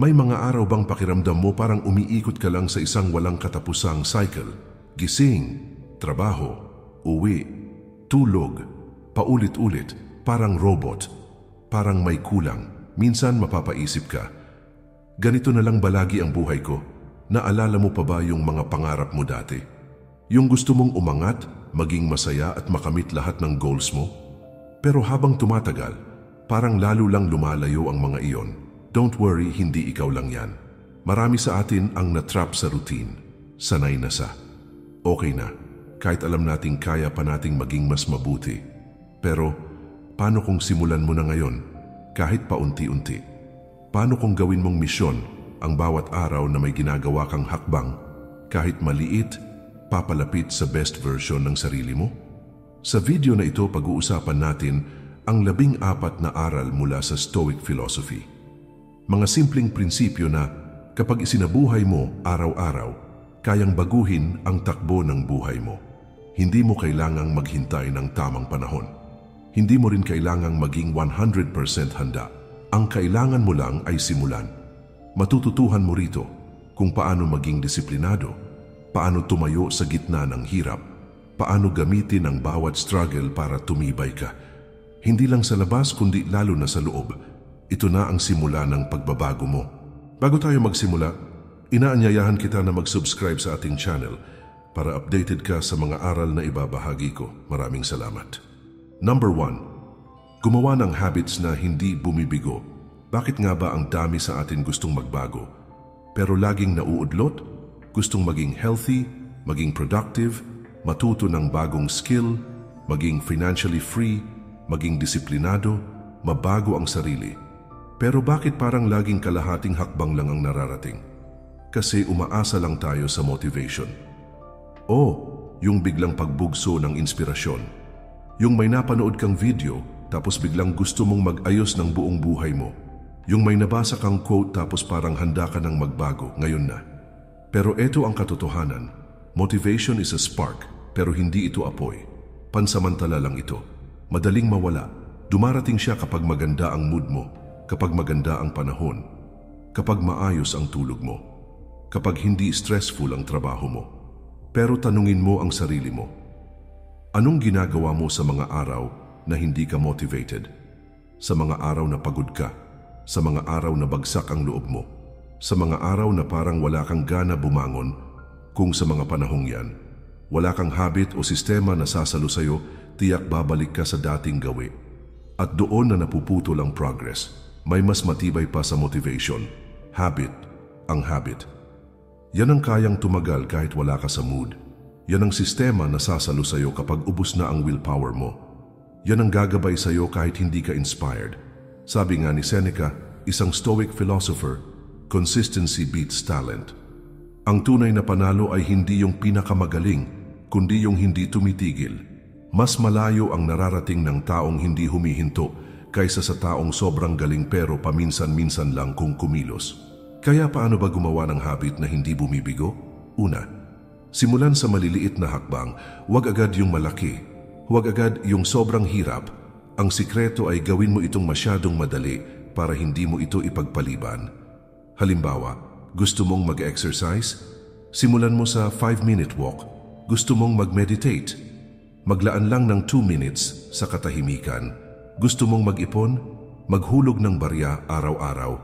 May mga araw bang pakiramdam mo parang umiikot ka lang sa isang walang katapusang cycle? Gising, trabaho, uwi, tulog, paulit-ulit, parang robot, parang may kulang. Minsan mapapaisip ka, ganito na lang ba lagi ang buhay ko? Naalala mo pa ba yung mga pangarap mo dati? Yung gusto mong umangat, maging masaya at makamit lahat ng goals mo? Pero habang tumatagal, parang lalo lang lumalayo ang mga iyon. Don't worry, hindi ikaw lang yan. Marami sa atin ang natrap sa routine. Sanay na sa. Okay na, kahit alam nating kaya pa nating maging mas mabuti. Pero, paano kung simulan mo na ngayon, kahit paunti-unti? Paano kung gawin mong misyon ang bawat araw na may ginagawa kang hakbang, kahit maliit, papalapit sa best version ng sarili mo? Sa video na ito, pag-uusapan natin ang 14 na aral mula sa Stoic philosophy. Mga simpleng prinsipyo na kapag isinabuhay mo araw-araw, kayang baguhin ang takbo ng buhay mo. Hindi mo kailangang maghintay ng tamang panahon. Hindi mo rin kailangang maging 100% handa. Ang kailangan mo lang ay simulan. Matututuhan mo rito kung paano maging disiplinado, paano tumayo sa gitna ng hirap, paano gamitin ang bawat struggle para tumibay ka. Hindi lang sa labas kundi lalo na sa loob. Ito na ang simula ng pagbabago mo. Bago tayo magsimula, inaanyayahan kita na mag-subscribe sa ating channel para updated ka sa mga aral na ibabahagi ko. Maraming salamat. Number 1. Gumawa ng habits na hindi bumibigo. Bakit nga ba ang dami sa atin gustong magbago, pero laging nauudlot? Gustong maging healthy, maging productive, matuto ng bagong skill, maging financially free, maging disiplinado, mabago ang sarili. Pero bakit parang laging kalahating hakbang lang ang nararating? Kasi umaasa lang tayo sa motivation. O, yung biglang pagbugso ng inspirasyon. Yung may napanood kang video, tapos biglang gusto mong mag-ayos ng buong buhay mo. Yung may nabasa kang quote tapos parang handa ka ng magbago, ngayon na. Pero eto ang katotohanan. Motivation is a spark, pero hindi ito apoy. Pansamantala lang ito. Madaling mawala. Dumarating siya kapag maganda ang mood mo, kapag maganda ang panahon, kapag maayos ang tulog mo, kapag hindi stressful ang trabaho mo. Pero tanungin mo ang sarili mo. Anong ginagawa mo sa mga araw na hindi ka motivated? Sa mga araw na pagod ka? Sa mga araw na bagsak ang loob mo? Sa mga araw na parang wala kang gana bumangon? Kung sa mga panahong yan, wala kang habit o sistema na sasalo sa'yo, tiyak babalik ka sa dating gawi. At doon na napuputol ang progress. May mas matibay pa sa motivation. Habit, ang habit. Yan ang kayang tumagal kahit wala ka sa mood. Yan ang sistema na sasalo sa'yo kapag ubos na ang willpower mo. Yan ang gagabay sa'yo kahit hindi ka inspired. Sabi nga ni Seneca, isang Stoic philosopher, consistency beats talent. Ang tunay na panalo ay hindi yung pinakamagaling, kundi yung hindi tumitigil. Mas malayo ang nararating ng taong hindi humihinto kaysa sa taong sobrang galing pero paminsan-minsan lang kung kumilos. Kaya paano ba gumawa ng habit na hindi bumibigo? Una, simulan sa maliliit na hakbang, huwag agad yung malaki, huwag agad yung sobrang hirap. Ang sikreto ay gawin mo itong masyadong madali para hindi mo ito ipagpaliban. Halimbawa, gusto mong mag-exercise? Simulan mo sa 5-minute walk. Gusto mong mag-meditate? Maglaan lang ng 2 minutes sa katahimikan. Gusto mong mag-ipon? Maghulog ng barya araw-araw.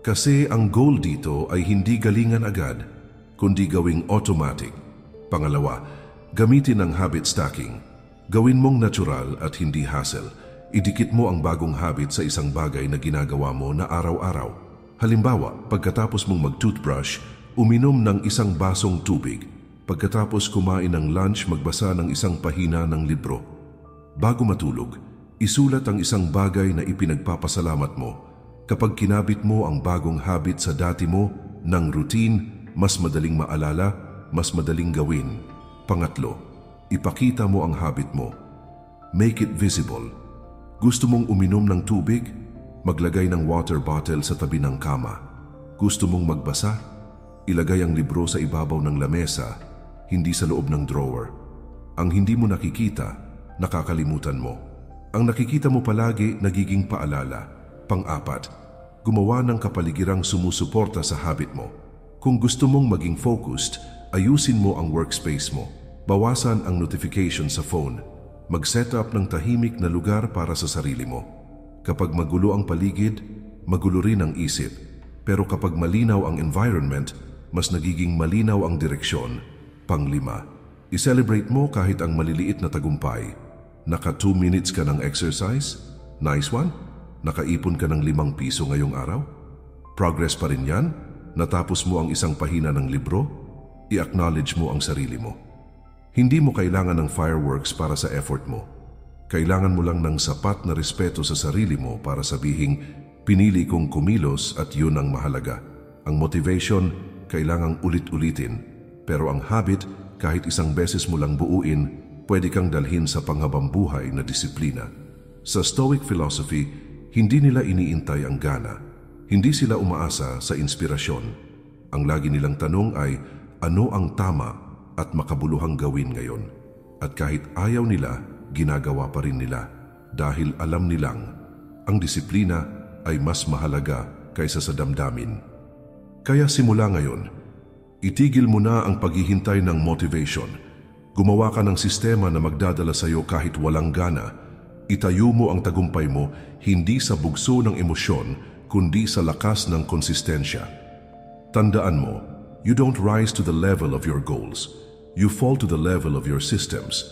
Kasi ang goal dito ay hindi galingan agad, kundi gawing automatic. Pangalawa, gamitin ang habit stacking. Gawin mong natural at hindi hassle. Idikit mo ang bagong habit sa isang bagay na ginagawa mo na araw-araw. Halimbawa, pagkatapos mong mag-toothbrush, uminom ng isang basong tubig. Pagkatapos kumain ng lunch, magbasa ng isang pahina ng libro. Bago matulog, isulat ang isang bagay na ipinagpapasalamat mo. Kapag kinabit mo ang bagong habit sa dati mo ng routine, mas madaling maalala, mas madaling gawin. Pangatlo, ipakita mo ang habit mo. Make it visible. Gusto mong uminom ng tubig? Maglagay ng water bottle sa tabi ng kama. Gusto mong magbasa? Ilagay ang libro sa ibabaw ng lamesa, hindi sa loob ng drawer. Ang hindi mo nakikita, nakakalimutan mo. Ang nakikita mo palagi, nagiging paalala. Pang-apat, gumawa ng kapaligirang sumusuporta sa habit mo. Kung gusto mong maging focused, ayusin mo ang workspace mo. Bawasan ang notification sa phone. Mag-set up ng tahimik na lugar para sa sarili mo. Kapag magulo ang paligid, magulo rin ang isip. Pero kapag malinaw ang environment, mas nagiging malinaw ang direksyon. Panglima, i-celebrate mo kahit ang maliliit na tagumpay. Naka 2 minutes ka ng exercise? Nice one? Nakaipon ka ng 5 piso ngayong araw? Progress pa rin yan? Natapos mo ang isang pahina ng libro? I-acknowledge mo ang sarili mo. Hindi mo kailangan ng fireworks para sa effort mo. Kailangan mo lang ng sapat na respeto sa sarili mo para sabihing, pinili kong kumilos at yun ang mahalaga. Ang motivation, kailangang ulit-ulitin. Pero ang habit, kahit isang beses mo lang buuin, pwede kang dalhin sa panghabambuhay na disiplina. Sa Stoic philosophy, hindi nila iniintay ang gana. Hindi sila umaasa sa inspirasyon. Ang lagi nilang tanong ay, ano ang tama at makabuluhang gawin ngayon? At kahit ayaw nila, ginagawa pa rin nila dahil alam nilang ang disiplina ay mas mahalaga kaysa sa damdamin. Kaya simula ngayon, itigil mo na ang paghihintay ng motivation. Gumawa ka ng sistema na magdadala sa iyo kahit walang gana. Itayo mo ang tagumpay mo hindi sa bugso ng emosyon kundi sa lakas ng konsistensya. Tandaan mo, you don't rise to the level of your goals. You fall to the level of your systems.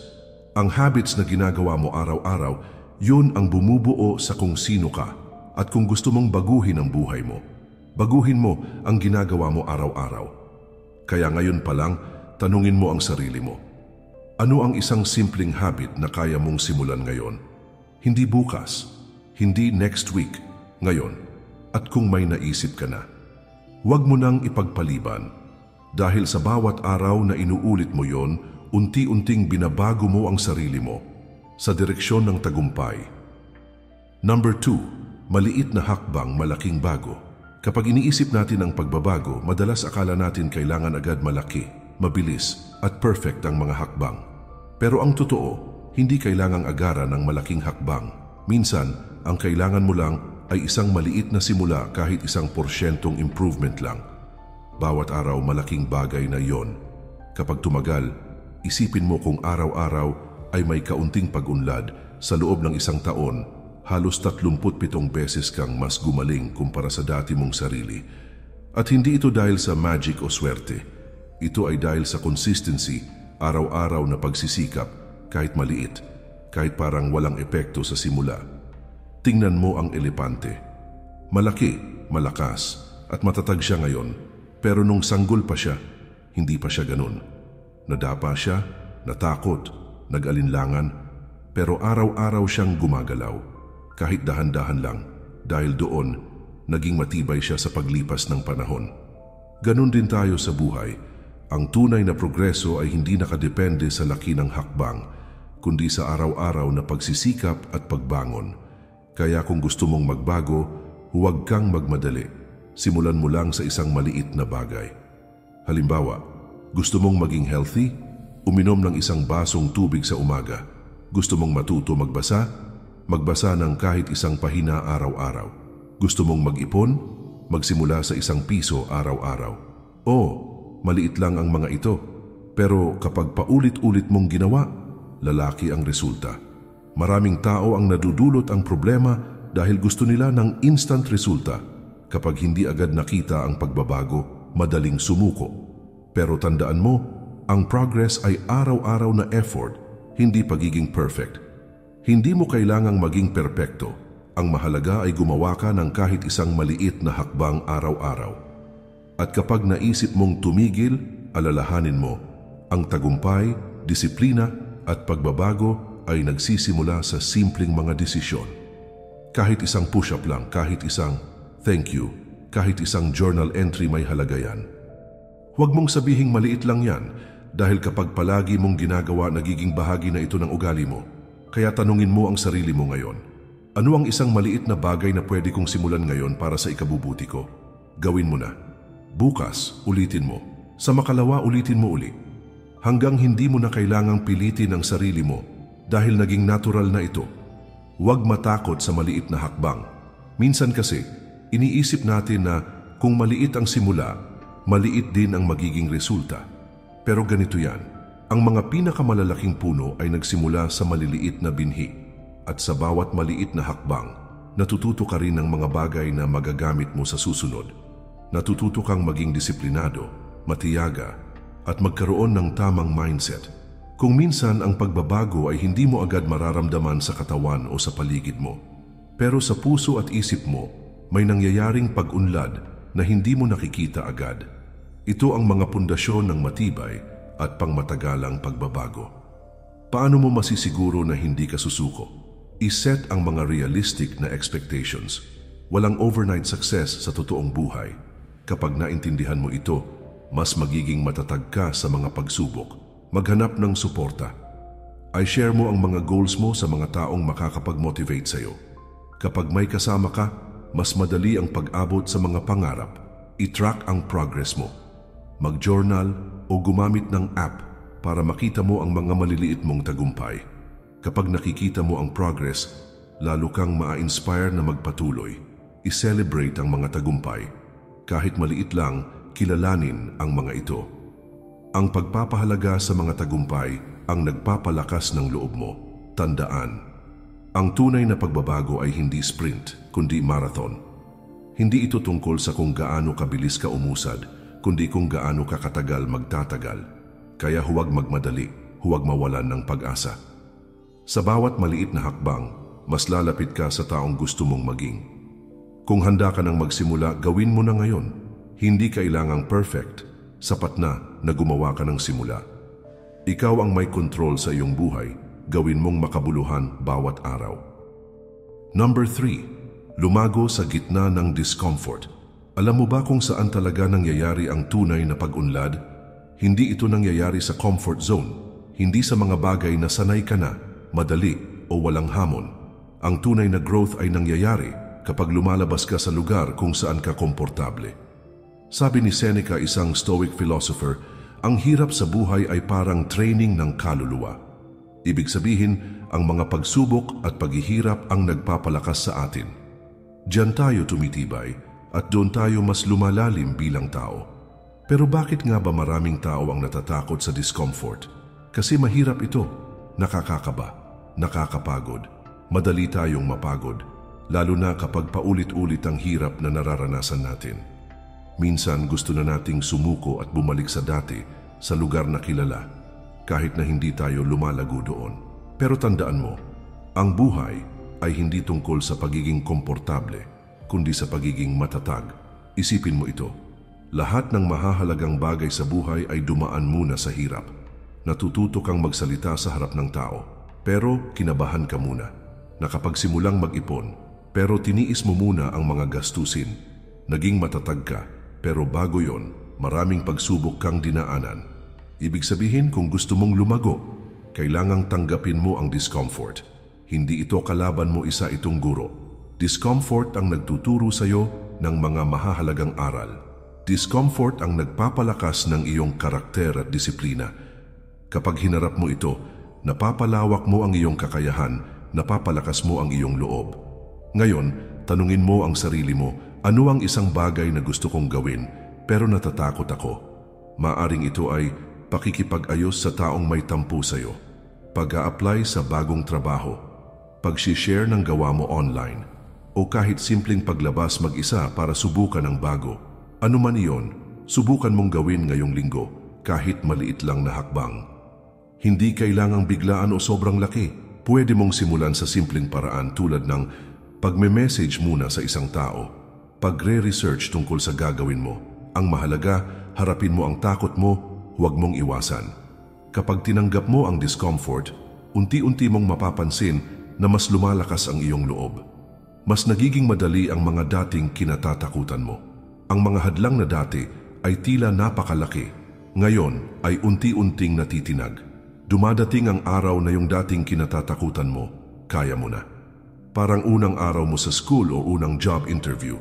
Ang habits na ginagawa mo araw-araw, yun ang bumubuo sa kung sino ka. At kung gusto mong baguhin ang buhay mo, baguhin mo ang ginagawa mo araw-araw. Kaya ngayon pa lang, tanungin mo ang sarili mo. Ano ang isang simpleng habit na kaya mong simulan ngayon? Hindi bukas, hindi next week, ngayon. At kung may naisip ka na, huwag mo nang ipagpaliban. Dahil sa bawat araw na inuulit mo yon, unti-unting binabago mo ang sarili mo sa direksyon ng tagumpay. Number 2, maliit na hakbang, malaking bago. Kapag iniisip natin ang pagbabago, madalas akala natin kailangan agad malaki, mabilis at perfect ang mga hakbang. Pero ang totoo, hindi kailangang agaran ng malaking hakbang. Minsan, ang kailangan mo lang ay isang maliit na simula kahit 1% improvement lang. Bawat araw malaking bagay na yon. Kapag tumagal, isipin mo kung araw-araw ay may kaunting pag-unlad sa loob ng 1 taon, halos 37 beses kang mas gumaling kumpara sa dati mong sarili. At hindi ito dahil sa magic o swerte. Ito ay dahil sa consistency, araw-araw na pagsisikap, kahit maliit, kahit parang walang epekto sa simula. Tingnan mo ang elepante. Malaki, malakas, at matatag siya ngayon. Pero nung sanggol pa siya, hindi pa siya ganun. Nadapa siya, natakot, nag-alinlangan, pero araw-araw siyang gumagalaw. Kahit dahan-dahan lang, dahil doon, naging matibay siya sa paglipas ng panahon. Ganun din tayo sa buhay. Ang tunay na progreso ay hindi nakadepende sa laki ng hakbang, kundi sa araw-araw na pagsisikap at pagbangon. Kaya kung gusto mong magbago, huwag kang magmadali. Simulan mo lang sa isang maliit na bagay. Halimbawa, gusto mong maging healthy? Uminom ng 1 basong tubig sa umaga. Gusto mong matuto magbasa? Magbasa ng kahit 1 pahina araw-araw. Gusto mong mag-ipon? Magsimula sa 1 piso araw-araw. Maliit lang ang mga ito. Pero kapag paulit-ulit mong ginawa, lalaki ang resulta. Maraming tao ang nadudulot ang problema dahil gusto nila ng instant resulta. Kapag hindi agad nakita ang pagbabago, madaling sumuko. Pero tandaan mo, ang progress ay araw-araw na effort, hindi pagiging perfect. Hindi mo kailangang maging perpekto. Ang mahalaga ay gumawa ka ng kahit 1 maliit na hakbang araw-araw. At kapag naisip mong tumigil, alalahanin mo, ang tagumpay, disiplina at pagbabago ay nagsisimula sa simpleng mga desisyon. Kahit 1 push-up lang, kahit 1 thank you, kahit 1 journal entry may halaga yan. Huwag mong sabihing maliit lang yan dahil kapag palagi mong ginagawa, nagiging bahagi na ito ng ugali mo. Kaya tanungin mo ang sarili mo ngayon. Ano ang 1 maliit na bagay na pwede kong simulan ngayon para sa ikabubuti ko? Gawin mo na. Bukas, ulitin mo. Sa makalawa, ulitin mo uli. Hanggang hindi mo na kailangang pilitin ang sarili mo dahil naging natural na ito. Huwag matakot sa maliit na hakbang. Minsan kasi, Iniisip natin na kung maliit ang simula, maliit din ang magiging resulta. Pero ganito yan, ang mga pinakamalalaking puno ay nagsimula sa maliliit na binhi at sa bawat maliit na hakbang, natututo ka rin ng mga bagay na magagamit mo sa susunod. Natututo kang maging disiplinado, matiyaga, at magkaroon ng tamang mindset. Kung minsan ang pagbabago ay hindi mo agad mararamdaman sa katawan o sa paligid mo, pero sa puso at isip mo, may nangyayaring pag-unlad na hindi mo nakikita agad. Ito ang mga pundasyon ng matibay at pangmatagalang pagbabago. Paano mo masisiguro na hindi ka susuko? I-set ang mga realistic na expectations. Walang overnight success sa totoong buhay. Kapag naintindihan mo ito, mas magiging matatag ka sa mga pagsubok. Maghanap ng suporta. I-share mo ang mga goals mo sa mga taong makakapag-motivate sa'yo. Kapag may kasama ka, mas madali ang pag-abot sa mga pangarap. I-track ang progress mo. Mag-journal o gumamit ng app para makita mo ang mga maliliit mong tagumpay. Kapag nakikita mo ang progress, lalo kang ma-inspire na magpatuloy. I-celebrate ang mga tagumpay. Kahit maliit lang, kilalanin ang mga ito. Ang pagpapahalaga sa mga tagumpay ang nagpapalakas ng loob mo. Tandaan, ang tunay na pagbabago ay hindi sprint, kundi marathon. Hindi ito tungkol sa kung gaano kabilis ka umusad, kundi kung gaano ka katagal magtatagal. Kaya huwag magmadali, huwag mawalan ng pag-asa. Sa bawat maliit na hakbang, mas lalapit ka sa taong gusto mong maging. Kung handa ka nang magsimula, gawin mo na ngayon. Hindi kailangang perfect, sapat na gumawa ka ng simula. Ikaw ang may control sa iyong buhay, gawin mong makabuluhan bawat araw. Number 3. Lumago sa gitna ng discomfort. Alam mo ba kung saan talaga nangyayari ang tunay na pag-unlad? Hindi ito nangyayari sa comfort zone, hindi sa mga bagay na sanay ka na, madali o walang hamon. Ang tunay na growth ay nangyayari kapag lumalabas ka sa lugar kung saan ka komportable. Sabi ni Seneca, isang Stoic philosopher, ang hirap sa buhay ay parang training ng kaluluwa. Ibig sabihin, ang mga pagsubok at paghihirap ang nagpapalakas sa atin. Diyan tayo tumitibay at doon tayo mas lumalalim bilang tao. Pero bakit nga ba maraming tao ang natatakot sa discomfort? Kasi mahirap ito, nakakakaba, nakakapagod, madali tayong mapagod, lalo na kapag paulit-ulit ang hirap na nararanasan natin. Minsan gusto na nating sumuko at bumalik sa dati, sa lugar na kilala, kahit na hindi tayo lumalago doon. Pero tandaan mo, ang buhay ay hindi tungkol sa pagiging komportable, kundi sa pagiging matatag. Isipin mo ito, lahat ng mahahalagang bagay sa buhay ay dumaan muna sa hirap. Natututo kang magsalita sa harap ng tao, pero kinabahan ka muna. Nakapagsimulang mag-ipon, pero tiniis mo muna ang mga gastusin. Naging matatag ka, pero bago yon, maraming pagsubok kang dinaanan. Ibig sabihin, kung gusto mong lumago, kailangang tanggapin mo ang discomfort. Hindi ito kalaban mo, isa itong guro. Discomfort ang nagtuturo sa iyo ng mga mahahalagang aral. Discomfort ang nagpapalakas ng iyong karakter at disiplina. Kapag hinarap mo ito, napapalawak mo ang iyong kakayahan, napapalakas mo ang iyong loob. Ngayon, tanungin mo ang sarili mo, ano ang isang bagay na gusto kong gawin pero natatakot ako? Maaring ito ay pakikipag-ayos sa taong may tampo sa iyo, pag-a-apply sa bagong trabaho, pag-share ng gawa mo online, o kahit simpleng paglabas mag-isa para subukan ang bago. Ano man iyon, subukan mong gawin ngayong linggo, kahit maliit lang na hakbang. Hindi kailangang biglaan o sobrang laki. Pwede mong simulan sa simpleng paraan tulad ng pagme-message muna sa isang tao, pagre-research tungkol sa gagawin mo. Ang mahalaga, harapin mo ang takot mo, huwag mong iwasan. Kapag tinanggap mo ang discomfort, unti-unti mong mapapansin na mas lumalakas ang iyong loob. Mas nagiging madali ang mga dating kinatatakutan mo. Ang mga hadlang na dati ay tila napakalaki, ngayon ay unti-unting natitinag. Dumadating ang araw na yung dating kinatatakutan mo, kaya mo na. Parang unang araw mo sa school o unang job interview.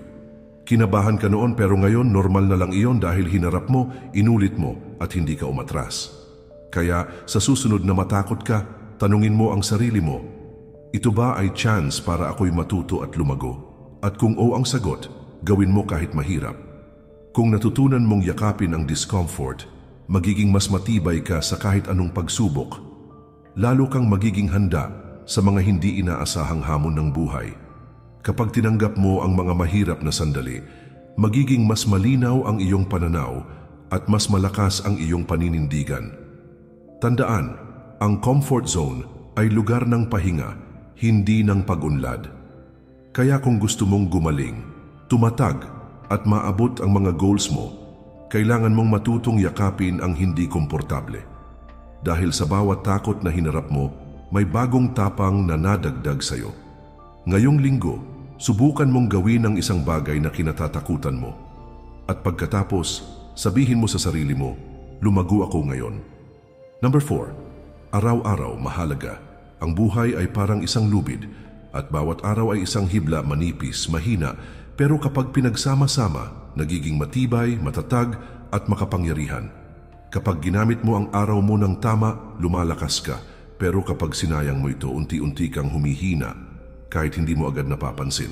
Kinabahan ka noon pero ngayon normal na lang iyon dahil hinarap mo, inulit mo at hindi ka umatras. Kaya sa susunod na matakot ka, tanungin mo ang sarili mo, ito ba ay chance para ako'y matuto at lumago? At kung oo ang sagot, gawin mo kahit mahirap. Kung natutunan mong yakapin ang discomfort, magiging mas matibay ka sa kahit anong pagsubok. Lalo kang magiging handa sa mga hindi inaasahang hamon ng buhay. Kapag tinanggap mo ang mga mahirap na sandali, magiging mas malinaw ang iyong pananaw at mas malakas ang iyong paninindigan. Tandaan, ang comfort zone ay lugar ng pahinga, hindi ng pag-unlad. Kaya kung gusto mong gumaling, tumatag at maabot ang mga goals mo, kailangan mong matutong yakapin ang hindi komportable. Dahil sa bawat takot na hinarap mo, may bagong tapang na nadagdag sa'yo. Ngayong linggo, subukan mong gawin ang isang bagay na kinatatakutan mo. At pagkatapos, sabihin mo sa sarili mo, lumago ako ngayon. Number 4, araw-araw mahalaga. Ang buhay ay parang isang lubid at bawat araw ay isang hibla, manipis, mahina, pero kapag pinagsama-sama, nagiging matibay, matatag at makapangyarihan. Kapag ginamit mo ang araw mo ng tama, lumalakas ka. Pero kapag sinayang mo ito, unti-unti kang humihina kahit hindi mo agad napapansin.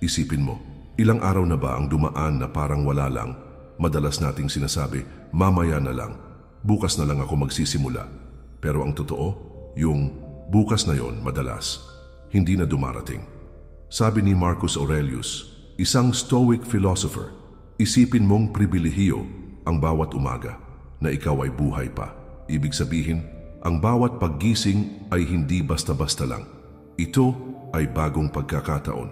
Isipin mo, ilang araw na ba ang dumaan na parang wala lang? Madalas nating sinasabi, mamaya na lang, bukas na lang ako magsisimula. Pero ang totoo, yung bukas na yon madalas, hindi na dumarating. Sabi ni Marcus Aurelius, isang Stoic philosopher, isipin mong pribilehiyo ang bawat umaga na ikaw ay buhay pa. Ibig sabihin, ang bawat paggising ay hindi basta-basta lang. Ito ay bagong pagkakataon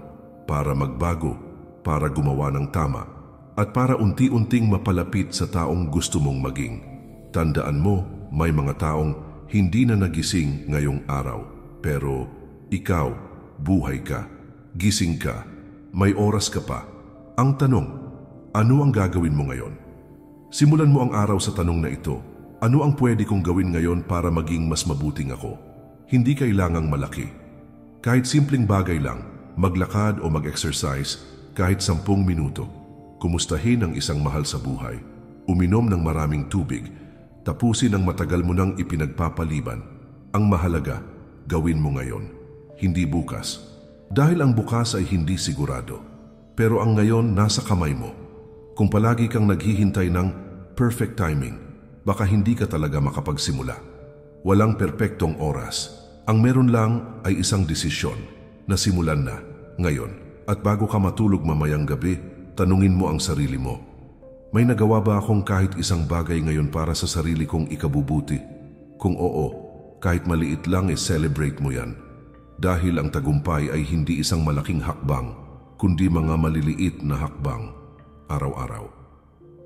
para magbago, para gumawa ng tama, at para unti-unting mapalapit sa taong gusto mong maging. Tandaan mo, may mga taong hindi na nagising ngayong araw, pero ikaw, buhay ka, gising ka, may oras ka pa. Ang tanong, ano ang gagawin mo ngayon? Simulan mo ang araw sa tanong na ito. Ano ang pwede kong gawin ngayon para maging mas mabuting ako? Hindi kailangang malaki. Kahit simpleng bagay lang, maglakad o mag-exercise kahit 10 minuto. Kumustahin ang isang mahal sa buhay. Uminom ng maraming tubig. Tapusin ang matagal mo nang ipinagpapaliban. Ang mahalaga, gawin mo ngayon, hindi bukas. Dahil ang bukas ay hindi sigurado. Pero ang ngayon nasa kamay mo. Kung palagi kang naghihintay ng perfect timing, baka hindi ka talaga makapagsimula. Walang perpektong oras. Ang meron lang ay isang desisyon na simulan na, ngayon. At bago ka matulog mamayang gabi, tanungin mo ang sarili mo. May nagawa ba akong kahit isang bagay ngayon para sa sarili kong ikabubuti? Kung oo, kahit maliit lang celebrate mo yan. Dahil ang tagumpay ay hindi isang malaking hakbang, kundi mga maliliit na hakbang, araw-araw.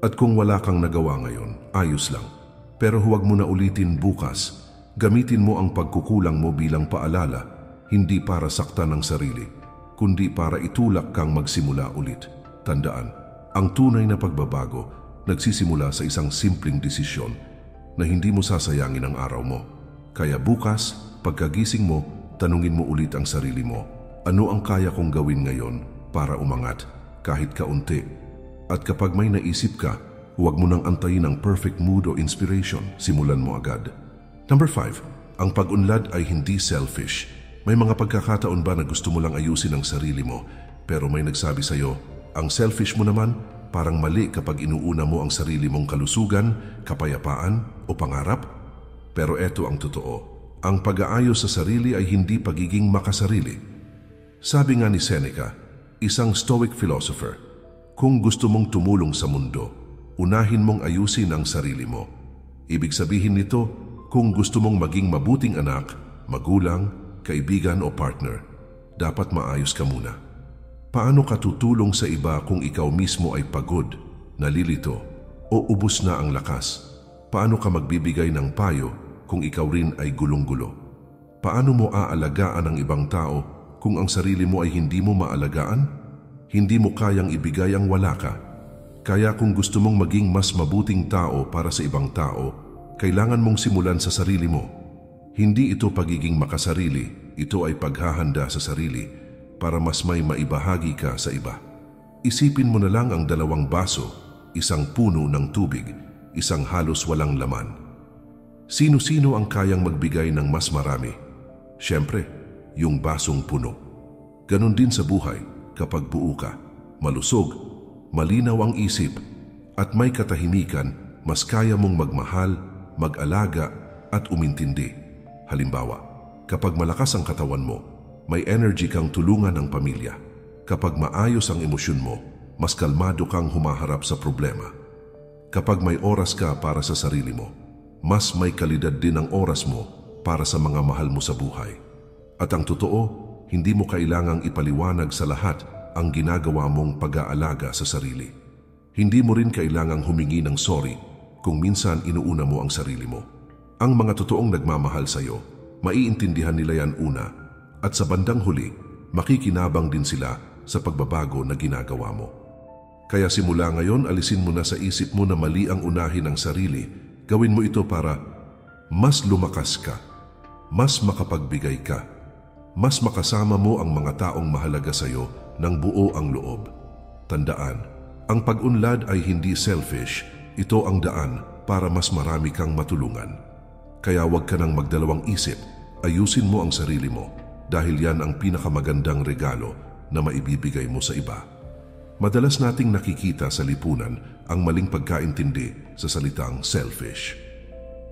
At kung wala kang nagawa ngayon, ayos lang. Pero huwag mo na ulitin bukas. Gamitin mo ang pagkukulang mo bilang paalala, hindi para saktan ang sarili, kundi para itulak kang magsimula ulit. Tandaan, ang tunay na pagbabago nagsisimula sa isang simpleng desisyon na hindi mo sasayangin ang araw mo. Kaya bukas, pagkagising mo, tanungin mo ulit ang sarili mo, ano ang kaya kong gawin ngayon para umangat kahit kaunti? At kapag may naisip ka, huwag mo nang antayin ang perfect mood o inspiration, simulan mo agad. Number 5, ang pag-unlad ay hindi selfish. May mga pagkakataon ba na gusto mo lang ayusin ang sarili mo, pero may nagsabi sa'yo, ang selfish mo naman, parang mali kapag inuuna mo ang sarili mong kalusugan, kapayapaan o pangarap? Pero eto ang totoo, ang pag-aayos sa sarili ay hindi pagiging makasarili. Sabi nga ni Seneca, isang Stoic philosopher, kung gusto mong tumulong sa mundo, unahin mong ayusin ang sarili mo. Ibig sabihin nito, kung gusto mong maging mabuting anak, magulang, kaibigan o partner, dapat maayos ka muna. Paano ka tutulong sa iba kung ikaw mismo ay pagod, nalilito, o ubos na ang lakas? Paano ka magbibigay ng payo kung ikaw rin ay gulong-gulo? Paano mo aalagaan ang ibang tao kung ang sarili mo ay hindi mo maalagaan? Hindi mo kayang ibigay ang wala ka. Kaya kung gusto mong maging mas mabuting tao para sa ibang tao, kailangan mong simulan sa sarili mo. Hindi ito pagiging makasarili, ito ay paghahanda sa sarili para mas may maibahagi ka sa iba. Isipin mo na lang ang 2 baso, isang puno ng tubig, isang halos walang laman. Sino-sino ang kayang magbigay ng mas marami? Siyempre, yung basong puno. Ganon din sa buhay. Kapag buo ka, malusog, malinaw ang isip, at may katahimikan, mas kaya mong magmahal, mag-alaga, at umintindi. Halimbawa, kapag malakas ang katawan mo, may energy kang tulungan ng pamilya. Kapag maayos ang emosyon mo, mas kalmado kang humaharap sa problema. Kapag may oras ka para sa sarili mo, mas may kalidad din ang oras mo para sa mga mahal mo sa buhay. At ang totoo, hindi mo kailangang ipaliwanag sa lahat ang ginagawa mong pag-aalaga sa sarili. Hindi mo rin kailangang humingi ng sorry kung minsan inuuna mo ang sarili mo. Ang mga totoong nagmamahal sa iyo, maiintindihan nila yan una, at sa bandang huli, makikinabang din sila sa pagbabago na ginagawa mo. Kaya simula ngayon, alisin mo na sa isip mo na mali ang unahin ng sarili. Gawin mo ito para mas lumakas ka, mas makapagbigay ka, mas makasama mo ang mga taong mahalaga sa iyo ng buo ang loob. Tandaan, ang pag-unlad ay hindi selfish, ito ang daan para mas marami kang matulungan. Kaya huwag ka nang magdalawang isip, ayusin mo ang sarili mo dahil yan ang pinakamagandang regalo na maibibigay mo sa iba. Madalas nating nakikita sa lipunan ang maling pagkaintindi sa salitang selfish.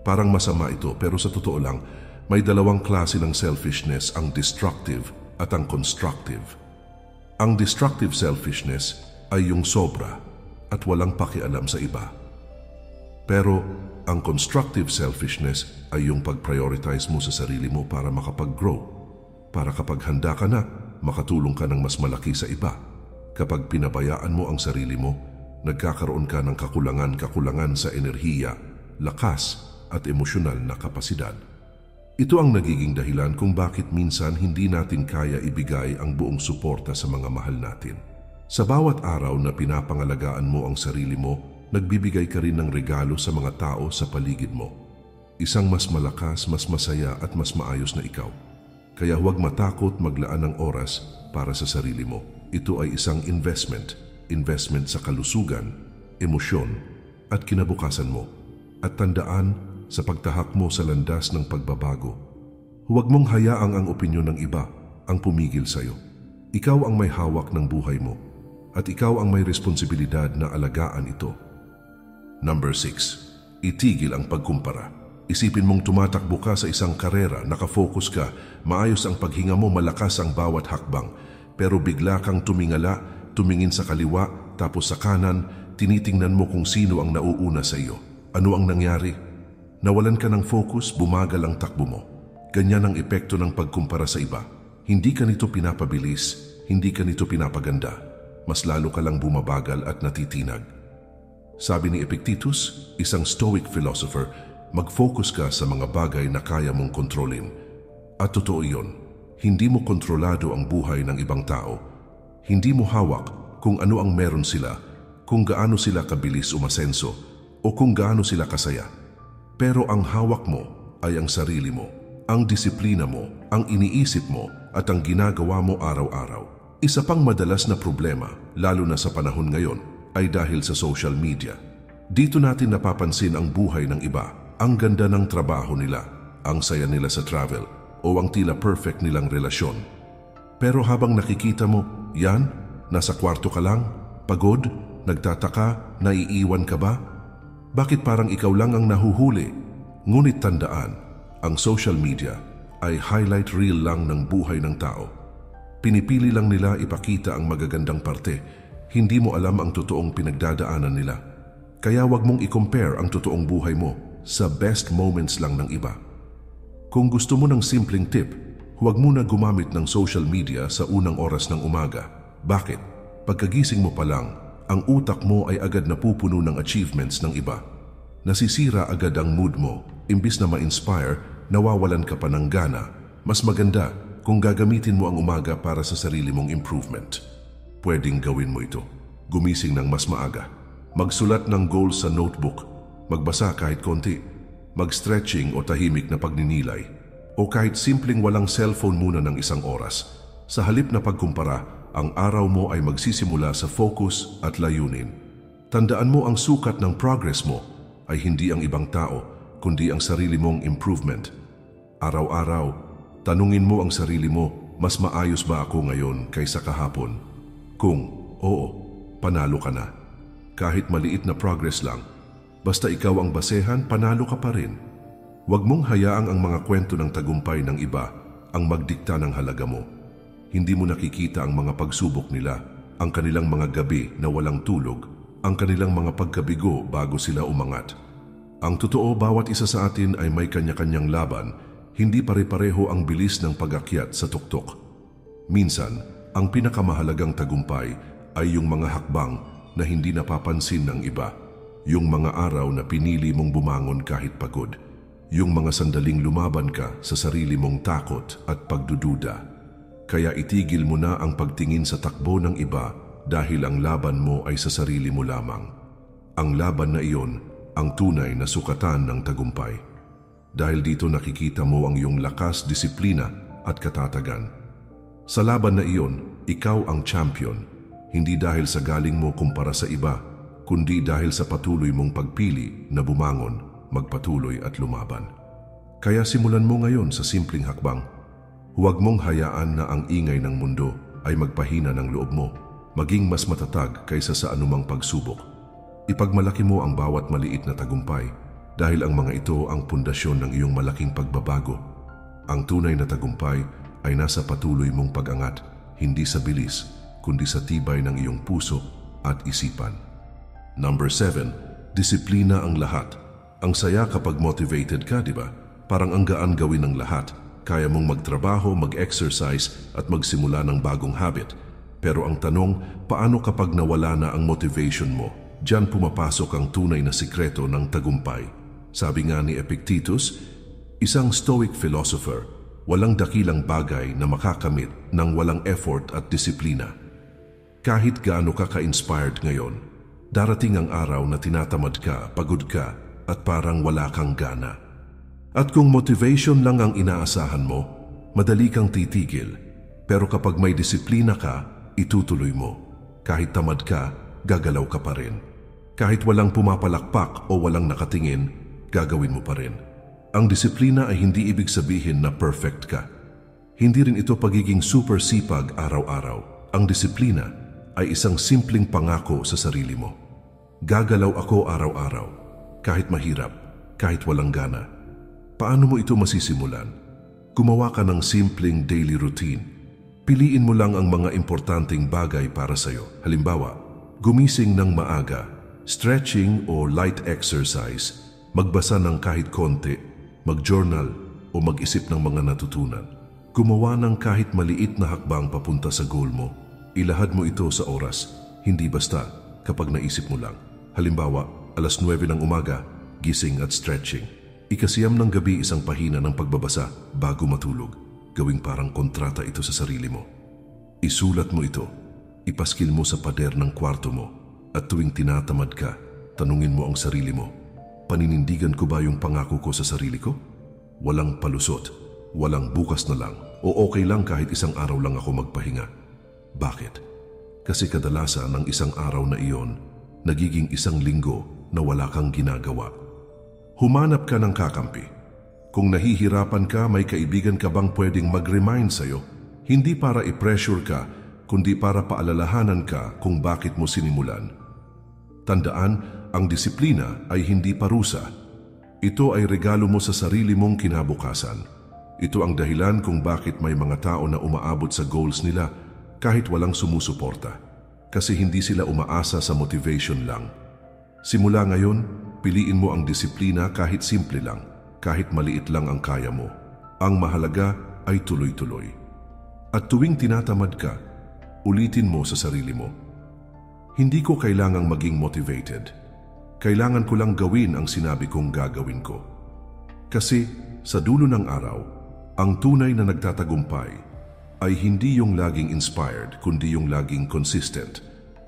Parang masama ito pero sa totoo lang, may dalawang klase ng selfishness, ang destructive at ang constructive. Ang destructive selfishness ay yung sobra at walang pakialam sa iba. Pero ang constructive selfishness ay yung pag-prioritize mo sa sarili mo para makapag-grow. Para kapag handa ka na, makatulong ka ng mas malaki sa iba. Kapag pinabayaan mo ang sarili mo, nagkakaroon ka ng kakulangan sa enerhiya, lakas at emosyonal na kapasidad. Ito ang nagiging dahilan kung bakit minsan hindi natin kaya ibigay ang buong suporta sa mga mahal natin. Sa bawat araw na pinapangalagaan mo ang sarili mo, nagbibigay ka rin ng regalo sa mga tao sa paligid mo. Isang mas malakas, mas masaya at mas maayos na ikaw. Kaya huwag matakot maglaan ng oras para sa sarili mo. Ito ay isang investment sa kalusugan, emosyon at kinabukasan mo. At tandaan, sa pagtahak mo sa landas ng pagbabago, huwag mong hayaang ang opinyon ng iba ang pumigil sa iyo. Ikaw ang may hawak ng buhay mo at ikaw ang may responsibilidad na alagaan ito. Number 6. Itigil ang pagkumpara. Isipin mong tumatakbo ka sa isang karera, nakafocus ka, maayos ang paghinga mo, malakas ang bawat hakbang, pero bigla kang tumingala, tumingin sa kaliwa, tapos sa kanan, tinitingnan mo kung sino ang nauuna sa iyo. Ano ang nangyari? Nawalan ka ng focus, bumagal ang takbo mo. Ganyan ang epekto ng pagkumpara sa iba. Hindi ka nito pinapabilis, hindi ka nito pinapaganda. Mas lalo ka lang bumabagal at natitinag. Sabi ni Epictetus, isang Stoic philosopher, mag-focus ka sa mga bagay na kaya mong kontrolin. At totoo iyon, hindi mo kontrolado ang buhay ng ibang tao. Hindi mo hawak kung ano ang meron sila, kung gaano sila kabilis umasenso, o kung gaano sila kasaya. Pero ang hawak mo ay ang sarili mo, ang disiplina mo, ang iniisip mo at ang ginagawa mo araw-araw. Isa pang madalas na problema, lalo na sa panahon ngayon, ay dahil sa social media. Dito natin napapansin ang buhay ng iba, ang ganda ng trabaho nila, ang saya nila sa travel, o ang tila perfect nilang relasyon. Pero habang nakikita mo, yan, nasa kwarto ka lang, pagod, nagtataka, naiiwan ka ba? Bakit parang ikaw lang ang nahuhuli? Ngunit tandaan, ang social media ay highlight reel lang ng buhay ng tao. Pinipili lang nila ipakita ang magagandang parte, hindi mo alam ang totoong pinagdadaanan nila. Kaya wag mong i-compare ang totoong buhay mo sa best moments lang ng iba. Kung gusto mo ng simpleng tip, huwag muna gumamit ng social media sa unang oras ng umaga. Bakit? Pagkagising mo pa lang, ang utak mo ay agad napupuno ng achievements ng iba. Nasisira agad ang mood mo. Imbis na ma-inspire, nawawalan ka pa ng gana. Mas maganda kung gagamitin mo ang umaga para sa sarili mong improvement. Pwedeng gawin mo ito. Gumising ng mas maaga. Magsulat ng goals sa notebook. Magbasa kahit konti. Mag-stretching o tahimik na pagninilay. O kahit simpleng walang cellphone muna ng isang oras. Sa halip na pagkumpara, ang araw mo ay magsisimula sa focus at layunin. Tandaan mo ang sukat ng progress mo ay hindi ang ibang tao, kundi ang sarili mong improvement. Araw-araw, tanungin mo ang sarili mo, mas maayos ba ako ngayon kaysa kahapon? Kung Oo, panalo ka na. Kahit maliit na progress lang, basta ikaw ang basehan, panalo ka pa rin. Huwag mong hayaang ang mga kwento ng tagumpay ng iba ang magdikta ng halaga mo. Hindi mo nakikita ang mga pagsubok nila, ang kanilang mga gabi na walang tulog, ang kanilang mga pagkabigo bago sila umangat. Ang totoo, bawat isa sa atin ay may kanya-kanyang laban, hindi pare-pareho ang bilis ng pag-akyat sa tuktok. Minsan, ang pinakamahalagang tagumpay ay yung mga hakbang na hindi napapansin ng iba. Yung mga araw na pinili mong bumangon kahit pagod. Yung mga sandaling lumaban ka sa sarili mong takot at pagdududa. Kaya itigil mo na ang pagtingin sa takbo ng iba dahil ang laban mo ay sa sarili mo lamang. Ang laban na iyon ang tunay na sukatan ng tagumpay. Dahil dito nakikita mo ang iyong lakas, disiplina at katatagan. Sa laban na iyon, ikaw ang champion, hindi dahil sa galing mo kumpara sa iba, kundi dahil sa patuloy mong pagpili na bumangon, magpatuloy at lumaban. Kaya simulan mo ngayon sa simpleng hakbang. Huwag mong hayaan na ang ingay ng mundo ay magpahina ng loob mo, maging mas matatag kaysa sa anumang pagsubok. Ipagmalaki mo ang bawat maliit na tagumpay dahil ang mga ito ang pundasyon ng iyong malaking pagbabago. Ang tunay na tagumpay ay nasa patuloy mong pag-angat, hindi sa bilis, kundi sa tibay ng iyong puso at isipan. Number 7, disiplina ang lahat. Ang saya kapag motivated ka, di ba? Parang ang gaan gawin ng lahat. Kaya mong magtrabaho, mag-exercise at magsimula ng bagong habit. Pero ang tanong, paano kapag nawala na ang motivation mo? Diyan pumapasok ang tunay na sikreto ng tagumpay. Sabi nga ni Epictetus, isang stoic philosopher, walang dakilang bagay na makakamit ng walang effort at disiplina. Kahit gaano ka ka-inspired ngayon, darating ang araw na tinatamad ka, pagod ka, at parang wala kang gana. At kung motivation lang ang inaasahan mo, madali kang titigil. Pero kapag may disiplina ka, itutuloy mo. Kahit tamad ka, gagalaw ka pa rin. Kahit walang pumapalakpak o walang nakatingin, gagawin mo pa rin. Ang disiplina ay hindi ibig sabihin na perfect ka. Hindi rin ito pagiging super sipag araw-araw. Ang disiplina ay isang simpleng pangako sa sarili mo. Gagalaw ako araw-araw, kahit mahirap, kahit walang gana. Paano mo ito masisimulan? Gumawa ka ng simpleng daily routine. Piliin mo lang ang mga importanteng bagay para sa'yo. Halimbawa, gumising ng maaga, stretching o light exercise, magbasa ng kahit konti, mag-journal o mag-isip ng mga natutunan. Gumawa ng kahit maliit na hakbang papunta sa goal mo. Ilahad mo ito sa oras, hindi basta kapag naisip mo lang. Halimbawa, 9:00 ng umaga, gising at stretching. 9:00 ng gabi, isang pahina ng pagbabasa bago matulog. Gawing parang kontrata ito sa sarili mo. Isulat mo ito, ipaskil mo sa pader ng kwarto mo, at tuwing tinatamad ka, tanungin mo ang sarili mo, paninindigan ko ba yung pangako ko sa sarili ko? Walang palusot, walang bukas na lang, o okay lang kahit isang araw lang ako magpahinga. Bakit? Kasi kadalasan ng isang araw na iyon, nagiging isang linggo na wala kang ginagawa. Humanap ka ng kakampi. Kung nahihirapan ka, may kaibigan ka bang pwedeng mag-remind sa'yo? Hindi para i-pressure ka, kundi para paalalahanan ka kung bakit mo sinimulan. Tandaan, ang disiplina ay hindi parusa. Ito ay regalo mo sa sarili mong kinabukasan. Ito ang dahilan kung bakit may mga tao na umaabot sa goals nila kahit walang sumusuporta. Kasi hindi sila umaasa sa motivation lang. Simula ngayon, piliin mo ang disiplina kahit simple lang, kahit maliit lang ang kaya mo. Ang mahalaga ay tuloy-tuloy. At tuwing tinatamad ka, ulitin mo sa sarili mo, hindi ko kailangang maging motivated. Kailangan ko lang gawin ang sinabi kong gagawin ko. Kasi sa dulo ng araw, ang tunay na nagtatagumpay ay hindi yung laging inspired, kundi yung laging consistent.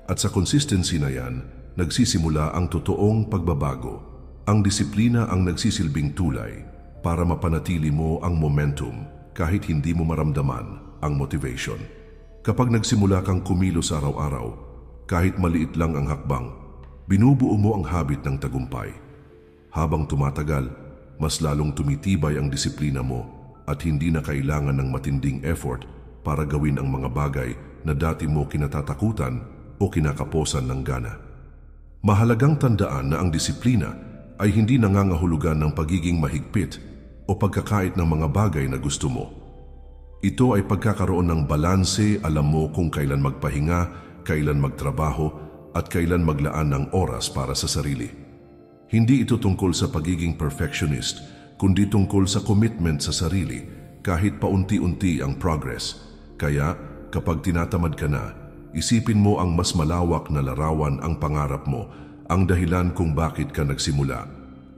At sa consistency na yan, nagsisimula ang totoong pagbabago. Ang disiplina ang nagsisilbing tulay para mapanatili mo ang momentum kahit hindi mo maramdaman ang motivation. Kapag nagsimula kang kumilos araw-araw, kahit maliit lang ang hakbang, binubuo mo ang habit ng tagumpay. Habang tumatagal, mas lalong tumitibay ang disiplina mo at hindi na kailangan ng matinding effort para gawin ang mga bagay na dati mo kinatatakutan o kinakaposan ng gana. Mahalagang tandaan na ang disiplina ay hindi nangangahulugan ng pagiging mahigpit o pagkakait ng mga bagay na gusto mo. Ito ay pagkakaroon ng balanse, alam mo kung kailan magpahinga, kailan magtrabaho, at kailan maglaan ng oras para sa sarili. Hindi ito tungkol sa pagiging perfectionist, kundi tungkol sa commitment sa sarili kahit paunti-unti ang progress. Kaya kapag tinatamad ka na, isipin mo ang mas malawak na larawan ang pangarap mo, ang dahilan kung bakit ka nagsimula.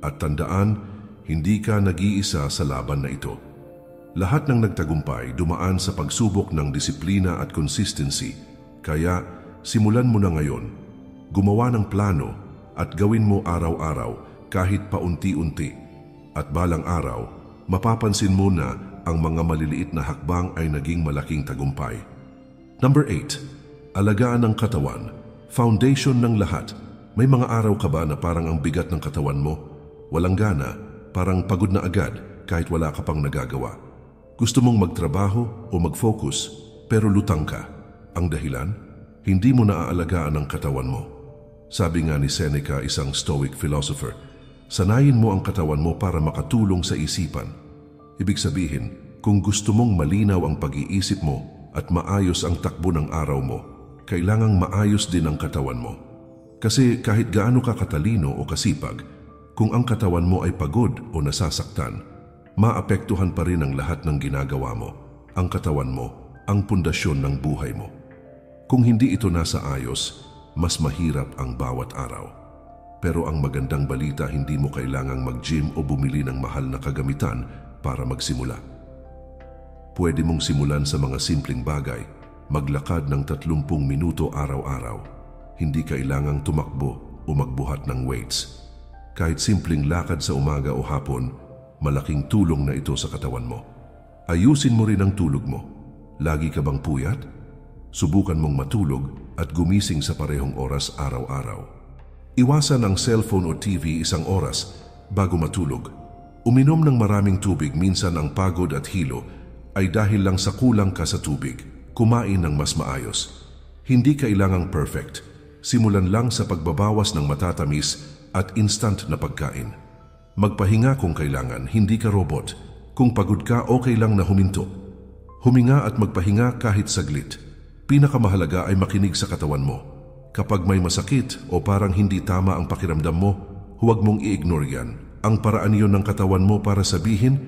At tandaan, hindi ka nag-iisa sa laban na ito. Lahat ng nagtagumpay dumaan sa pagsubok ng disiplina at consistency. Kaya simulan mo na ngayon. Gumawa ng plano at gawin mo araw-araw kahit paunti-unti. At balang araw, mapapansin mo na ang mga maliliit na hakbang ay naging malaking tagumpay. Number 8. Alagaan ang katawan. Foundation ng lahat. May mga araw ka ba na parang ang bigat ng katawan mo? Walang gana, parang pagod na agad kahit wala ka pang nagagawa. Gusto mong magtrabaho o mag-focus pero lutang ka. Ang dahilan? Hindi mo naaalagaan ang katawan mo. Sabi nga ni Seneca, isang Stoic philosopher, sanayin mo ang katawan mo para makatulong sa isipan. Ibig sabihin, kung gusto mong malinaw ang pag-iisip mo at maayos ang takbo ng araw mo, kailangang maayos din ang katawan mo. Kasi kahit gaano ka katalino o kasipag, kung ang katawan mo ay pagod o nasasaktan, maapektuhan pa rin ang lahat ng ginagawa mo. Ang katawan mo, ang pundasyon ng buhay mo. Kung hindi ito nasa ayos, mas mahirap ang bawat araw. Pero ang magandang balita, hindi mo kailangang mag-gym o bumili ng mahal na kagamitan para magsimula. Pwede mong simulan sa mga simpleng bagay, maglakad ng 30 minuto araw-araw. Hindi kailangang tumakbo o magbuhat ng weights. Kahit simpleng lakad sa umaga o hapon, malaking tulong na ito sa katawan mo. Ayusin mo rin ang tulog mo. Lagi ka bang puyat? Subukan mong matulog at gumising sa parehong oras araw-araw. Iwasan ang cellphone o TV isang oras bago matulog. Uminom ng maraming tubig. Minsan ang pagod at hilo ay dahil lang sa kulang ka sa tubig. Kumain ng mas maayos. Hindi kailangang perfect. Simulan lang sa pagbabawas ng matatamis at instant na pagkain. Magpahinga kung kailangan, hindi ka robot. Kung pagod ka, okay lang na huminto. Huminga at magpahinga kahit saglit. Pinakamahalaga ay makinig sa katawan mo. Kapag may masakit o parang hindi tama ang pakiramdam mo, huwag mong i-ignore yan. Ang paraan iyon ng katawan mo para sabihin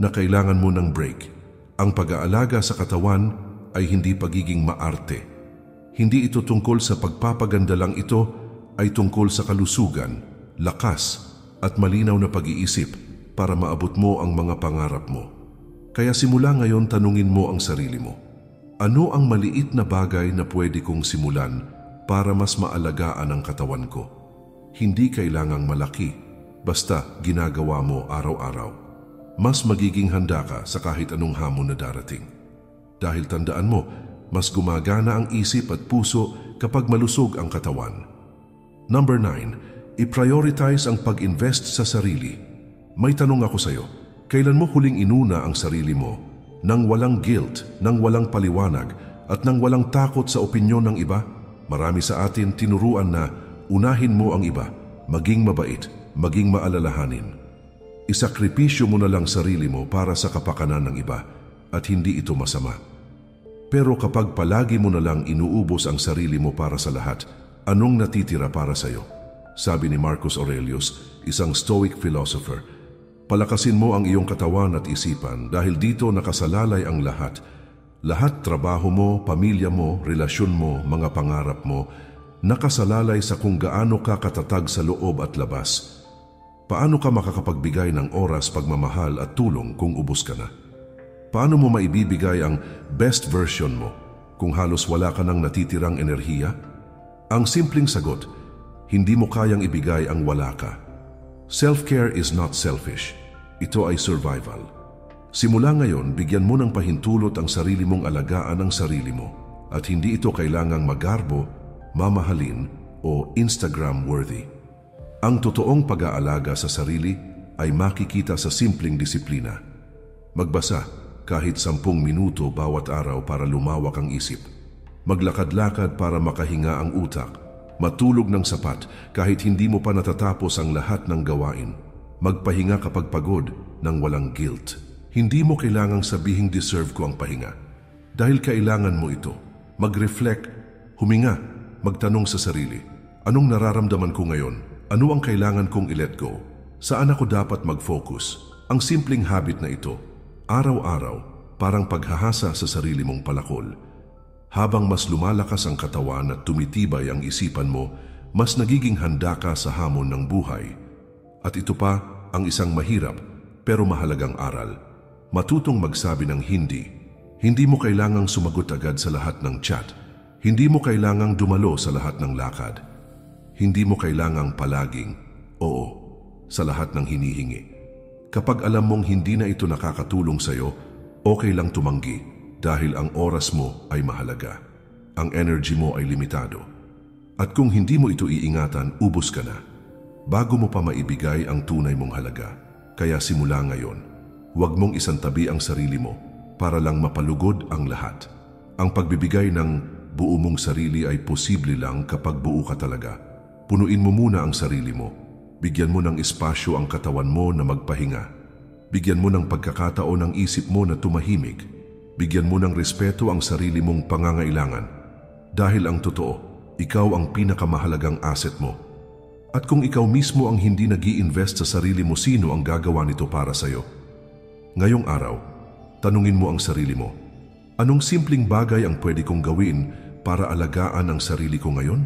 na kailangan mo ng break. Ang pag-aalaga sa katawan ay hindi pagiging maarte. Hindi ito tungkol sa pagpapaganda lang, ito ay tungkol sa kalusugan, lakas, at malinaw na pag-iisip para maabot mo ang mga pangarap mo. Kaya simula ngayon, tanungin mo ang sarili mo. Ano ang maliit na bagay na pwede kong simulan para mas maalagaan ang katawan ko? Hindi kailangang malaki, basta ginagawa mo araw-araw. Mas magiging handa ka sa kahit anong hamon na darating. Dahil tandaan mo, mas gumagana ang isip at puso kapag malusog ang katawan. Number 9. I-prioritize ang pag-invest sa sarili. May tanong ako sa iyo, kailan mo huling inuna ang sarili mo nang walang guilt, nang walang paliwanag, at nang walang takot sa opinyon ng iba? Marami sa atin tinuruan na unahin mo ang iba, maging mabait, maging maalalahanin. Isakripisyo mo na lang sarili mo para sa kapakanan ng iba at hindi ito masama. Pero kapag palagi mo na lang inuubos ang sarili mo para sa lahat, anong natitira para sa iyo? Sabi ni Marcus Aurelius, isang Stoic philosopher, palakasin mo ang iyong katawan at isipan dahil dito nakasalalay ang lahat. Lahat trabaho mo, pamilya mo, relasyon mo, mga pangarap mo, nakasalalay sa kung gaano ka katatag sa loob at labas. Paano ka makakapagbigay ng oras, pagmamahal at tulong kung ubos ka na? Paano mo maibibigay ang best version mo kung halos wala ka ng natitirang enerhiya? Ang simpleng sagot, hindi mo kayang ibigay ang wala ka. Self-care is not selfish. Ito ay survival. Simula ngayon, bigyan mo ng pahintulot ang sarili mong alagaan ang sarili mo. At hindi ito kailangang magarbo, mamahalin o Instagram-worthy. Ang totoong pag-aalaga sa sarili ay makikita sa simpleng disiplina. Magbasa kahit 10 minuto bawat araw para lumawak ang isip. Maglakad-lakad para makahinga ang utak. Matulog ng sapat kahit hindi mo pa natatapos ang lahat ng gawain. Magpahinga kapag pagod nang walang guilt. Hindi mo kailangang sabihing deserve ko ang pahinga. Dahil kailangan mo ito. Mag-reflect, huminga, magtanong sa sarili. Anong nararamdaman ko ngayon? Ano ang kailangan kong i-let go? Saan ako dapat mag-focus? Ang simpleng habit na ito, araw-araw, parang paghahasa sa sarili mong palakol. Habang mas lumalakas ang katawan at tumitibay ang isipan mo, mas nagiging handa ka sa hamon ng buhay. At ito pa ang isang mahirap pero mahalagang aral. Matutong magsabi ng hindi. Hindi mo kailangang sumagot agad sa lahat ng chat. Hindi mo kailangang dumalo sa lahat ng lakad. Hindi mo kailangang palaging oo sa lahat ng hinihingi. Kapag alam mong hindi na ito nakakatulong sa'yo, okay lang tumanggi. Dahil ang oras mo ay mahalaga. Ang energy mo ay limitado. At kung hindi mo ito iingatan, ubos ka na. Bago mo pa maibigay ang tunay mong halaga. Kaya simula ngayon, huwag mong isantabi ang sarili mo para lang mapalugod ang lahat. Ang pagbibigay ng buo mong sarili ay posible lang kapag buo ka talaga. Punuin mo muna ang sarili mo. Bigyan mo ng espasyo ang katawan mo na magpahinga. Bigyan mo ng pagkakataon ang isip mo na tumahimik. Bigyan mo ng respeto ang sarili mong pangangailangan. Dahil ang totoo, ikaw ang pinakamahalagang asset mo. At kung ikaw mismo ang hindi nag-i-invest sa sarili mo, sino ang gagawa nito para sa'yo? Ngayong araw, tanungin mo ang sarili mo, anong simpleng bagay ang pwede kong gawin para alagaan ang sarili ko ngayon?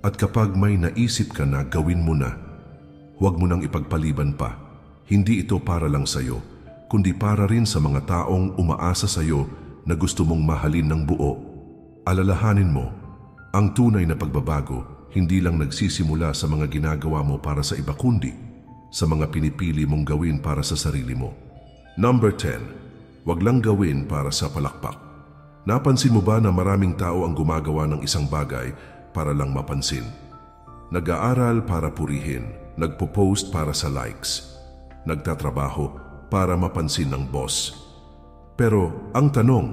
At kapag may naisip ka na, gawin mo na. Huwag mo nang ipagpaliban pa. Hindi ito para lang sa'yo, kundi para rin sa mga taong umaasa sa iyo na gusto mong mahalin ng buo. Alalahanin mo, ang tunay na pagbabago hindi lang nagsisimula sa mga ginagawa mo para sa iba kundi sa mga pinipili mong gawin para sa sarili mo. Number 10. Wag lang gawin para sa palakpak. Napansin mo ba na maraming tao ang gumagawa ng isang bagay para lang mapansin? Nag-aaral para purihin, nagpo-post para sa likes, nagtatrabaho para mapansin ng boss. Pero ang tanong,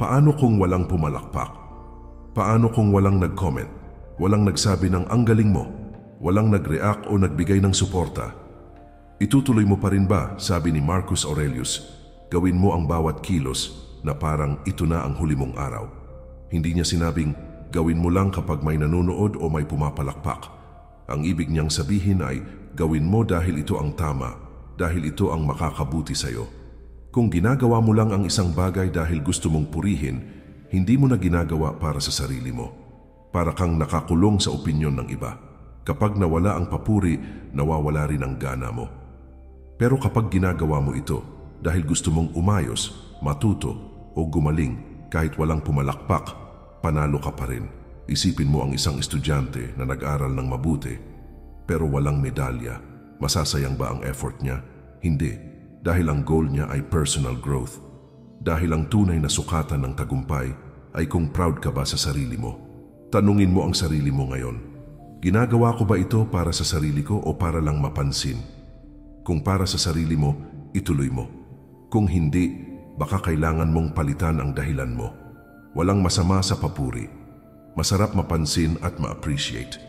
paano kung walang pumalakpak? Paano kung walang nag-comment? Walang nagsabi ng ang galing mo? Walang nag-react o nagbigay ng suporta? Itutuloy mo pa rin ba, sabi ni Marcus Aurelius, gawin mo ang bawat kilos na parang ito na ang huli mong araw. Hindi niya sinabing gawin mo lang kapag may nanonood o may pumapalakpak. Ang ibig niyang sabihin ay gawin mo dahil ito ang tama, dahil ito ang makakabuti sa iyo. Kung ginagawa mo lang ang isang bagay dahil gusto mong purihin, hindi mo na ginagawa para sa sarili mo. Para kang nakakulong sa opinyon ng iba. Kapag nawala ang papuri, nawawala rin ang gana mo. Pero kapag ginagawa mo ito dahil gusto mong umayos, matuto o gumaling kahit walang pumalakpak, panalo ka pa rin. Isipin mo ang isang estudyante na nag-aral ng mabuti pero walang medalya. Masasayang ba ang effort niya? Hindi, dahil ang goal niya ay personal growth. Dahil ang tunay na sukatan ng tagumpay ay kung proud ka ba sa sarili mo. Tanungin mo ang sarili mo ngayon, ginagawa ko ba ito para sa sarili ko o para lang mapansin? Kung para sa sarili mo, ituloy mo. Kung hindi, baka kailangan mong palitan ang dahilan mo. Walang masama sa papuri. Masarap mapansin at ma-appreciate.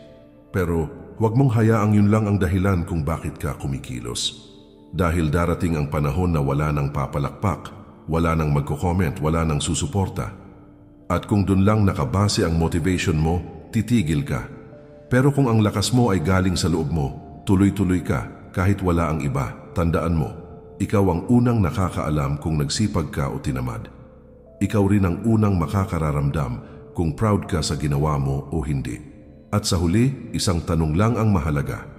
Pero huwag mong hayaang yun lang ang dahilan kung bakit ka kumikilos. Dahil darating ang panahon na wala nang papalakpak, wala nang magko-comment, wala nang susuporta. At kung dun lang nakabase ang motivation mo, titigil ka. Pero kung ang lakas mo ay galing sa loob mo, tuloy-tuloy ka kahit wala ang iba. Tandaan mo, ikaw ang unang nakakaalam kung nagsipag ka o tinamad. Ikaw rin ang unang makakararamdam kung proud ka sa ginawa mo o hindi. At sa huli, isang tanong lang ang mahalaga.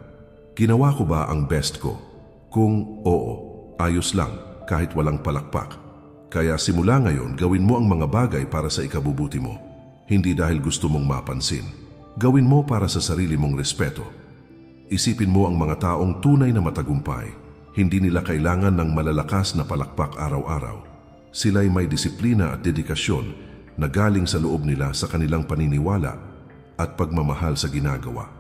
Ginawa ko ba ang best ko? Kung oo, ayos lang kahit walang palakpak. Kaya simula ngayon, gawin mo ang mga bagay para sa ikabubuti mo. Hindi dahil gusto mong mapansin. Gawin mo para sa sarili mong respeto. Isipin mo ang mga taong tunay na matagumpay. Hindi nila kailangan ng malalakas na palakpak araw-araw. Sila'y may disiplina at dedikasyon na galing sa loob nila sa kanilang paniniwala at pagmamahal sa ginagawa.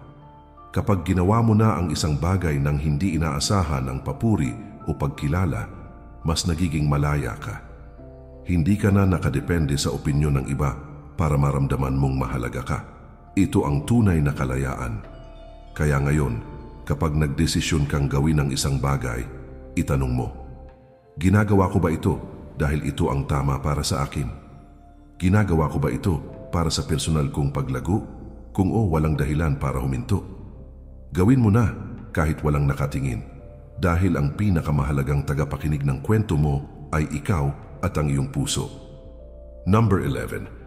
Kapag ginawa mo na ang isang bagay nang hindi inaasahan ng papuri o pagkilala, mas nagiging malaya ka. Hindi ka na nakadepende sa opinyon ng iba para maramdaman mong mahalaga ka. Ito ang tunay na kalayaan. Kaya ngayon, kapag nagdesisyon kang gawin ang isang bagay, itanong mo, ginagawa ko ba ito dahil ito ang tama para sa akin? Ginagawa ko ba ito para sa personal kong paglago? Kung walang dahilan para huminto. Gawin mo na kahit walang nakatingin. Dahil ang pinakamahalagang tagapakinig ng kwento mo ay ikaw at ang iyong puso. Number 11.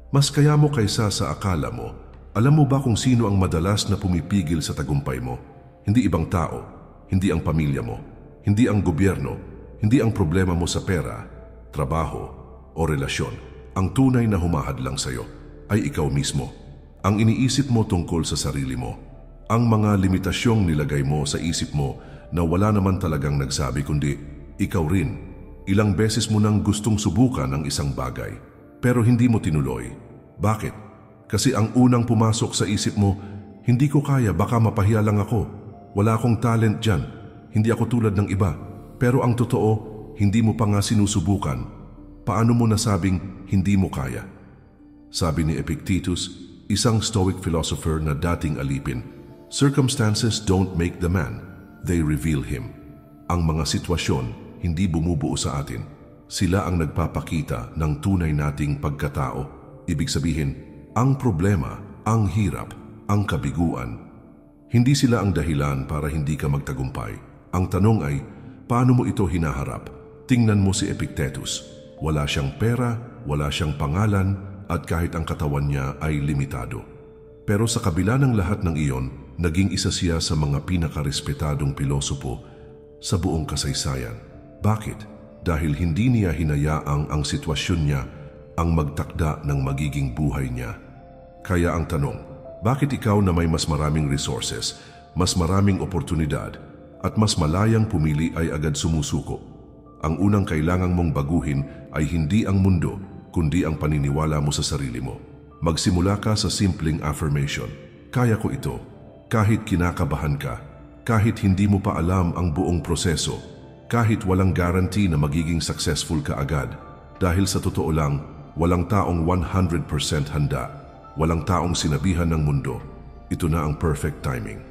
Mas kaya mo kaysa sa akala mo. Alam mo ba kung sino ang madalas na pumipigil sa tagumpay mo? Hindi ibang tao, hindi ang pamilya mo, hindi ang gobyerno, hindi ang problema mo sa pera, trabaho o relasyon. Ang tunay na humahadlang sa iyo ay ikaw mismo. Ang iniisip mo tungkol sa sarili mo. Ang mga limitasyong nilagay mo sa isip mo na wala naman talagang nagsabi kundi ikaw rin. Ilang beses mo nang gustong subukan ang isang bagay pero hindi mo tinuloy. Bakit? Kasi ang unang pumasok sa isip mo, hindi ko kaya, baka mapahiya lang ako. Wala akong talent dyan. Hindi ako tulad ng iba. Pero ang totoo, hindi mo pa nga sinusubukan. Paano mo nasabing hindi mo kaya? Sabi ni Epictetus, isang Stoic philosopher na dating alipin, circumstances don't make the man, they reveal him. Ang mga sitwasyon hindi bumubuo sa atin. Sila ang nagpapakita ng tunay nating pagkatao. Ibig sabihin, ang problema, ang hirap, ang kabiguan, hindi sila ang dahilan para hindi ka magtagumpay. Ang tanong ay, paano mo ito hinaharap? Tingnan mo si Epictetus. Wala siyang pera, wala siyang pangalan, at kahit ang katawan niya ay limitado. Pero sa kabila ng lahat ng iyon, naging isa siya sa mga pinakarespetadong pilosopo sa buong kasaysayan. Bakit? Dahil hindi niya hinayaang ang sitwasyon niya ang magtakda ng magiging buhay niya. Kaya ang tanong, bakit ikaw na may mas maraming resources, mas maraming oportunidad, at mas malayang pumili ay agad sumusuko? Ang unang kailangang mong baguhin ay hindi ang mundo, kundi ang paniniwala mo sa sarili mo. Magsimula ka sa simpleng affirmation. Kaya ko ito. Kahit kinakabahan ka, kahit hindi mo pa alam ang buong proseso, kahit walang guarantee na magiging successful ka agad. Dahil sa totoo lang, walang taong 100% handa. Walang taong sinabihan ng mundo, ito na ang perfect timing.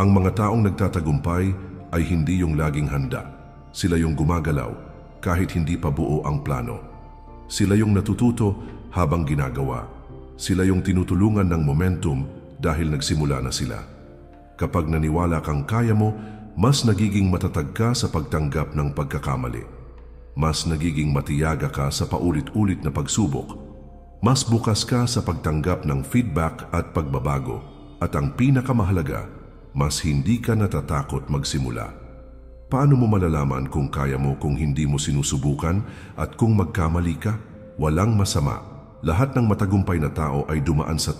Ang mga taong nagtatagumpay ay hindi yung laging handa. Sila yung gumagalaw kahit hindi pa buo ang plano. Sila yung natututo habang ginagawa. Sila yung tinutulungan ng momentum dahil nagsimula na sila. Kapag naniwala kang kaya mo, mas nagiging matatag ka sa pagtanggap ng pagkakamali. Mas nagiging matiyaga ka sa paulit-ulit na pagsubok. Mas bukas ka sa pagtanggap ng feedback at pagbabago. At ang pinakamahalaga, mas hindi ka natatakot magsimula. Paano mo malalaman kung kaya mo kung hindi mo sinusubukan at kung magkamali ka? Walang masama. Lahat ng matagumpay na tao ay dumaan sa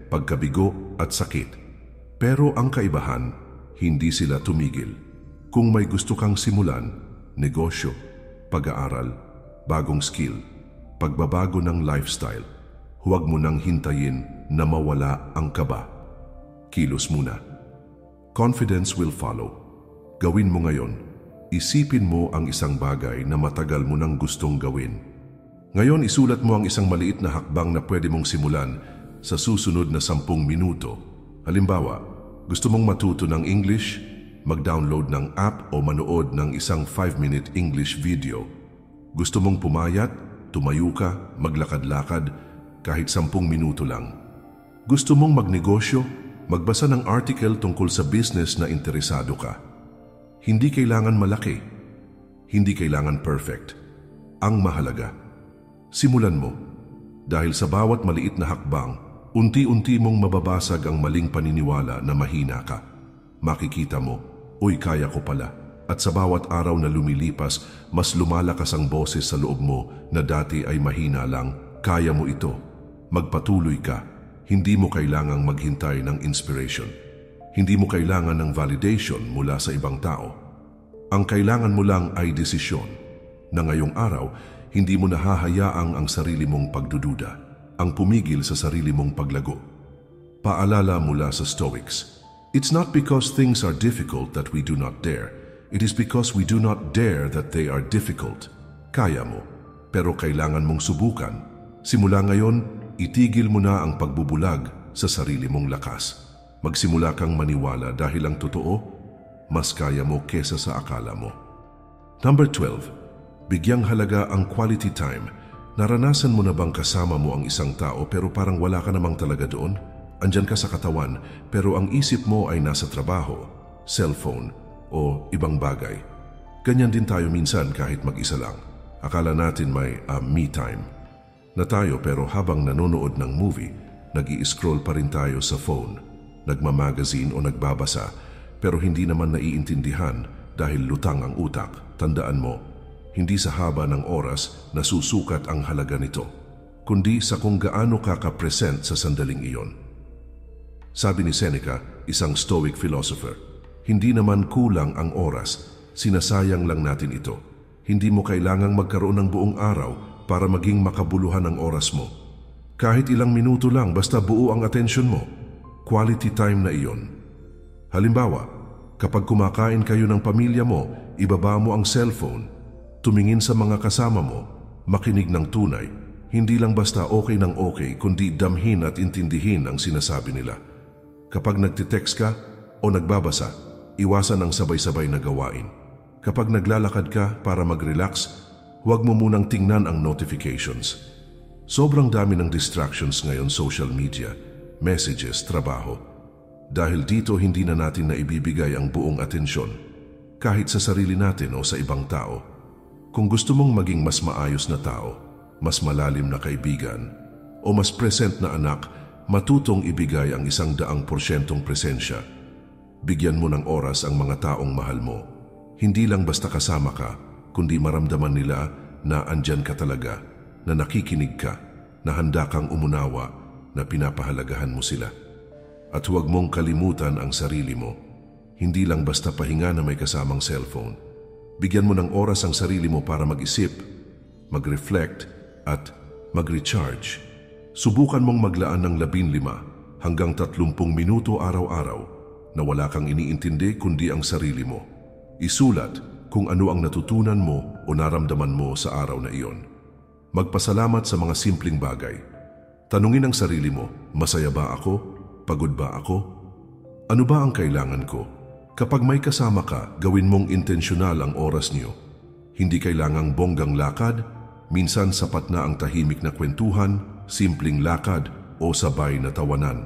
pagkabigo at sakit. Pero ang kaibahan, hindi sila tumigil. Kung may gusto kang simulan, negosyo, pag-aaral, bagong skill, pagbabago ng lifestyle, huwag mo nang hintayin na mawala ang kaba. Kilos muna. Confidence will follow. Gawin mo ngayon. Isipin mo ang isang bagay na matagal mo nang gustong gawin. Ngayon, isulat mo ang isang maliit na hakbang na pwede mong simulan sa susunod na 10 minuto. Halimbawa, gusto mong matuto ng English, mag-download ng app o manood ng isang 5-minute English video. Gusto mong pumayat, tumayo ka, maglakad-lakad, kahit 10 minuto lang. Gusto mong magnegosyo, magbasa ng article tungkol sa business na interesado ka. Hindi kailangan malaki, hindi kailangan perfect. Ang mahalaga, simulan mo. Dahil sa bawat maliit na hakbang, unti-unti mong mababasag ang maling paniniwala na mahina ka. Makikita mo, uy, kaya ko pala. At sa bawat araw na lumilipas, mas lumalakas ang boses sa loob mo na dati ay mahina lang. Kaya mo ito. Magpatuloy ka. Hindi mo kailangang maghintay ng inspiration. Hindi mo kailangan ng validation mula sa ibang tao. Ang kailangan mo lang ay desisyon na ngayong araw, hindi mo nahahayaang ang sarili mong pagdududa, ang pumigil sa sarili mong paglago. Paalala mula sa Stoics, it's not because things are difficult that we do not dare. It is because we do not dare that they are difficult. Kaya mo, pero kailangan mong subukan. Simula ngayon, itigil mo na ang pagbubulag sa sarili mong lakas. Magsimula kang maniwala dahil ang totoo, mas kaya mo kesa sa akala mo. Number 12, bigyang halaga ang quality time. Naranasan mo na bang kasama mo ang isang tao pero parang wala ka namang talaga doon? Andyan ka sa katawan pero ang isip mo ay nasa trabaho, cellphone o ibang bagay. Ganyan din tayo minsan kahit mag-isa lang. Akala natin may me time na tayo pero habang nanonood ng movie, nag-i-scroll pa rin tayo sa phone, nagmamagazine o nagbabasa pero hindi naman naiintindihan dahil lutang ang utak. Tandaan mo, hindi sa haba ng oras nasusukat ang halaga nito, kundi sa kung gaano ka ka-present sa sandaling iyon. Sabi ni Seneca, isang Stoic philosopher, hindi naman kulang ang oras, sinasayang lang natin ito. Hindi mo kailangang magkaroon ng buong araw para maging makabuluhan ang oras mo. Kahit ilang minuto lang basta buo ang atensyon mo, quality time na iyon. Halimbawa, kapag kumakain kayo ng pamilya mo, ibaba mo ang cellphone, tumingin sa mga kasama mo, makinig ng tunay, hindi lang basta okay ng okay kundi damhin at intindihin ang sinasabi nila. Kapag nagtitext ka o nagbabasa, iwasan ang sabay-sabay na gawain. Kapag naglalakad ka para mag-relax, huwag mo munang tingnan ang notifications. Sobrang dami ng distractions ngayon, social media, messages, trabaho. Dahil dito hindi na natin naibibigay ang buong atensyon, kahit sa sarili natin o sa ibang tao. Kung gusto mong maging mas maayos na tao, mas malalim na kaibigan, o mas present na anak, matutong ibigay ang 100% presensya. Bigyan mo ng oras ang mga taong mahal mo. Hindi lang basta kasama ka, kundi maramdaman nila na andyan ka talaga, na nakikinig ka, na handa kang umunawa, na pinapahalagahan mo sila. At huwag mong kalimutan ang sarili mo. Hindi lang basta pahinga na may kasamang cellphone. Bigyan mo ng oras ang sarili mo para mag-isip, mag-reflect, at mag-recharge. Subukan mong maglaan ng 15 hanggang 30 minuto araw-araw na wala kang iniintindi kundi ang sarili mo. Isulat kung ano ang natutunan mo o naramdaman mo sa araw na iyon. Magpasalamat sa mga simpleng bagay. Tanungin ang sarili mo, masaya ba ako? Pagod ba ako? Ano ba ang kailangan ko? Kapag may kasama ka, gawin mong intensyonal ang oras niyo. Hindi kailangang bonggang lakad, minsan sapat na ang tahimik na kwentuhan, simpleng lakad o sabay na tawanan.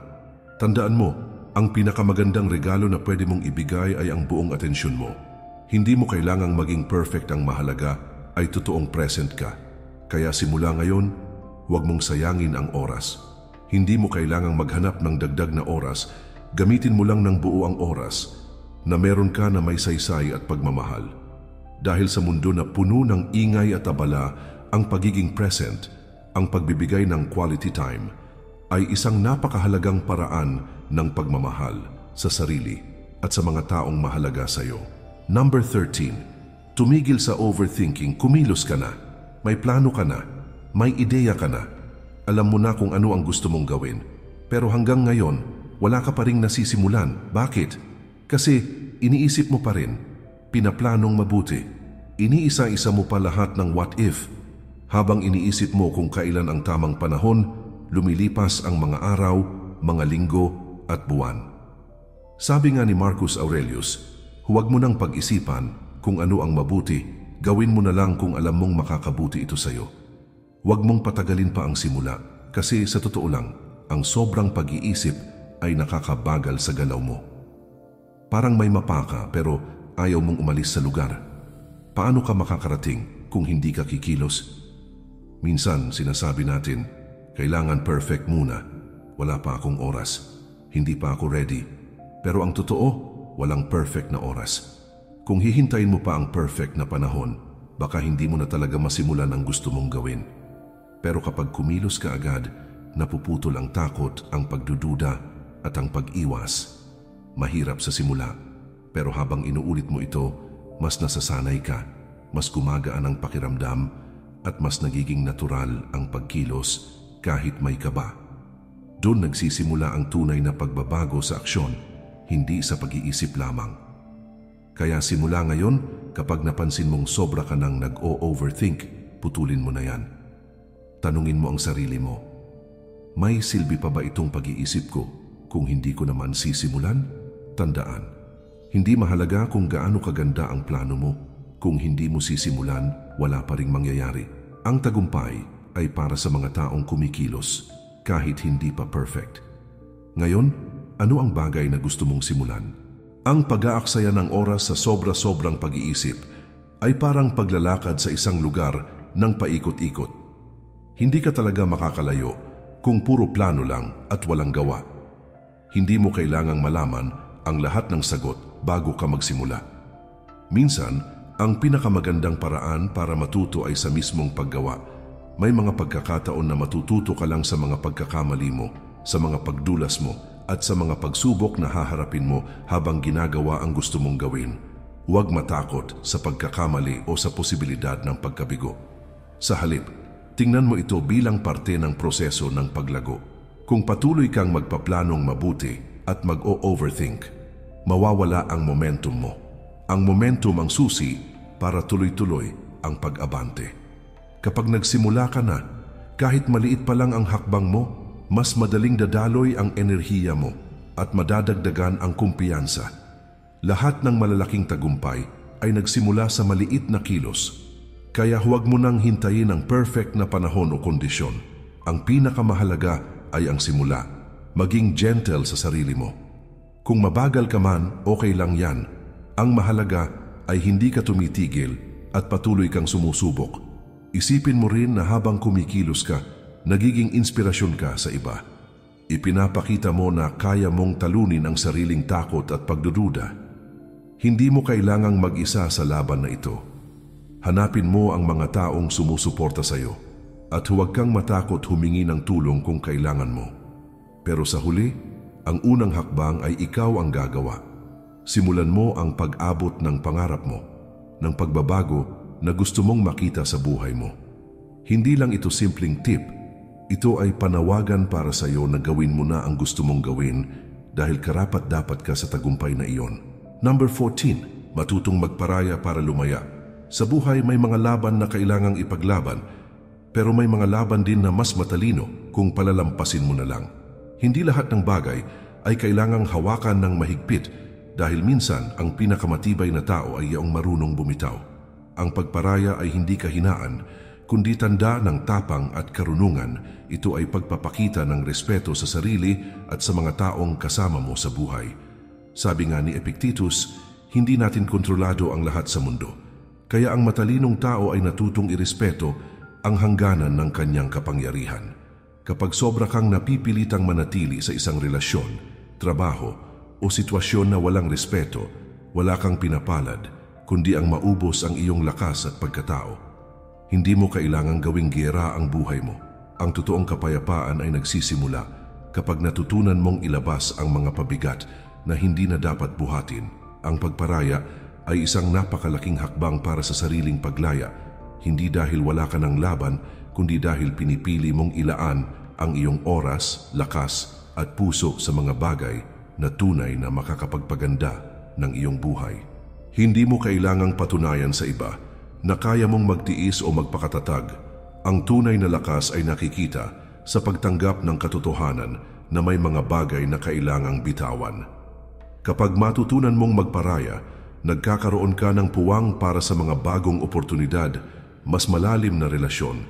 Tandaan mo, ang pinakamagandang regalo na pwede mong ibigay ay ang buong atensyon mo. Hindi mo kailangang maging perfect, ang mahalaga ay totoong present ka. Kaya simula ngayon, huwag mong sayangin ang oras. Hindi mo kailangang maghanap ng dagdag na oras, gamitin mo lang ng buo ang oras na meron ka na may saysay at pagmamahal. Dahil sa mundo na puno ng ingay at abala, ang pagiging present, ang pagbibigay ng quality time, ay isang napakahalagang paraan ng pagmamahal sa sarili at sa mga taong mahalaga sa iyo. Number 13, tumigil sa overthinking. Kumilos ka na. May plano ka na. May ideya ka na. Alam mo na kung ano ang gusto mong gawin. Pero hanggang ngayon, wala ka pa ring nasisimulan. Bakit? Kasi iniisip mo pa rin. Pinaplanong mabuti. Iniisa-isa mo pa lahat ng what if. Habang iniisip mo kung kailan ang tamang panahon, lumilipas ang mga araw, mga linggo at buwan. Sabi nga ni Marcus Aurelius, huwag mo nang pag-isipan kung ano ang mabuti, gawin mo na lang kung alam mong makakabuti ito sa iyo. Huwag mong patagalin pa ang simula kasi sa totoo lang, ang sobrang pag-iisip ay nakakabagal sa galaw mo. Parang may mapa ka pero ayaw mong umalis sa lugar. Paano ka makakarating kung hindi ka kikilos? Minsan sinasabi natin, kailangan perfect muna. Wala pa akong oras. Hindi pa ako ready. Pero ang totoo, walang perfect na oras. Kung hihintayin mo pa ang perfect na panahon, baka hindi mo na talaga masimulan ang gusto mong gawin. Pero kapag kumilos ka agad, napuputol ang takot, ang pagdududa at ang pag-iwas. Mahirap sa simula, pero habang inuulit mo ito, mas nasasanay ka, mas gumagaan ang pakiramdam at mas nagiging natural ang pagkilos kahit may kaba. Doon nagsisimula ang tunay na pagbabago sa aksyon, hindi sa pag-iisip lamang. Kaya simula ngayon, kapag napansin mong sobra ka nang nag-o-overthink, putulin mo na yan. Tanungin mo ang sarili mo, May silbi pa ba itong pag-iisip ko kung hindi ko naman sisimulan? Tandaan, hindi mahalaga kung gaano kaganda ang plano mo. Kung hindi mo sisimulan, wala pa ring mangyayari. Ang tagumpay ay para sa mga taong kumikilos kahit hindi pa perfect. Ngayon, ano ang bagay na gusto mong simulan? Ang pag-aaksaya ng oras sa sobra-sobrang pag-iisip ay parang paglalakad sa isang lugar ng paikot-ikot. Hindi ka talaga makakalayo kung puro plano lang at walang gawa. Hindi mo kailangang malaman ang lahat ng sagot bago ka magsimula. Minsan, ang pinakamagandang paraan para matuto ay sa mismong paggawa. May mga pagkakataon na matututo ka lang sa mga pagkakamali mo, sa mga pagdulas mo, at sa mga pagsubok na haharapin mo habang ginagawa ang gusto mong gawin. Huwag matakot sa pagkakamali o sa posibilidad ng pagkabigo. Sa halip, tingnan mo ito bilang parte ng proseso ng paglago. Kung patuloy kang magpaplanong mabuti at mag-o-overthink, mawawala ang momentum mo. Ang momentum ang susi para tuloy-tuloy ang pag-abante. Kapag nagsimula ka na, kahit maliit pa lang ang hakbang mo, mas madaling dadaloy ang enerhiya mo at madadagdagan ang kumpiyansa. Lahat ng malalaking tagumpay ay nagsimula sa maliit na kilos. Kaya huwag mo nang hintayin ang perfect na panahon o kondisyon. Ang pinakamahalaga ay ang simula. Maging gentle sa sarili mo. Kung mabagal ka man, okay lang yan. Ang mahalaga ay hindi ka tumitigil at patuloy kang sumusubok. Isipin mo rin na habang kumikilos ka, nagiging inspirasyon ka sa iba. Ipinapakita mo na kaya mong talunin ang sariling takot at pagdududa. Hindi mo kailangang mag-isa sa laban na ito. Hanapin mo ang mga taong sumusuporta sa iyo at huwag kang matakot humingi ng tulong kung kailangan mo. Pero sa huli, ang unang hakbang ay ikaw ang gagawa. Simulan mo ang pag-abot ng pangarap mo, ng pagbabago na gusto mong makita sa buhay mo. Hindi lang ito simpleng tip, ito ay panawagan para sa iyo na gawin mo na ang gusto mong gawin dahil karapat-dapat ka sa tagumpay na iyon. Number 14, matutong magparaya para lumaya. Sa buhay may mga laban na kailangang ipaglaban, pero may mga laban din na mas matalino kung palalampasin mo na lang. Hindi lahat ng bagay ay kailangang hawakan ng mahigpit dahil minsan ang pinakamatibay na tao ay iyong marunong bumitaw. Ang pagparaya ay hindi kahinaan, kundi tanda ng tapang at karunungan. Ito ay pagpapakita ng respeto sa sarili at sa mga taong kasama mo sa buhay. Sabi nga ni Epictetus, hindi natin kontrolado ang lahat sa mundo. Kaya ang matalinong tao ay natutong irespeto ang hangganan ng kanyang kapangyarihan. Kapag sobra kang napipilitang manatili sa isang relasyon, trabaho, o sitwasyon na walang respeto, wala kang pinapalad, kundi ang maubos ang iyong lakas at pagkatao. Hindi mo kailangang gawing giyera ang buhay mo. Ang totoong kapayapaan ay nagsisimula kapag natutunan mong ilabas ang mga pabigat na hindi na dapat buhatin. Ang pagparaya ay isang napakalaking hakbang para sa sariling paglaya, hindi dahil wala ka ng laban, kundi dahil pinipili mong ilaan ang iyong oras, lakas at puso sa mga bagay na tunay na makakapagpaganda ng iyong buhay. Hindi mo kailangang patunayan sa iba na kaya mong magtiis o magpakatatag. Ang tunay na lakas ay nakikita sa pagtanggap ng katotohanan na may mga bagay na kailangang bitawan. Kapag matutunan mong magparaya, nagkakaroon ka ng puwang para sa mga bagong oportunidad, mas malalim na relasyon,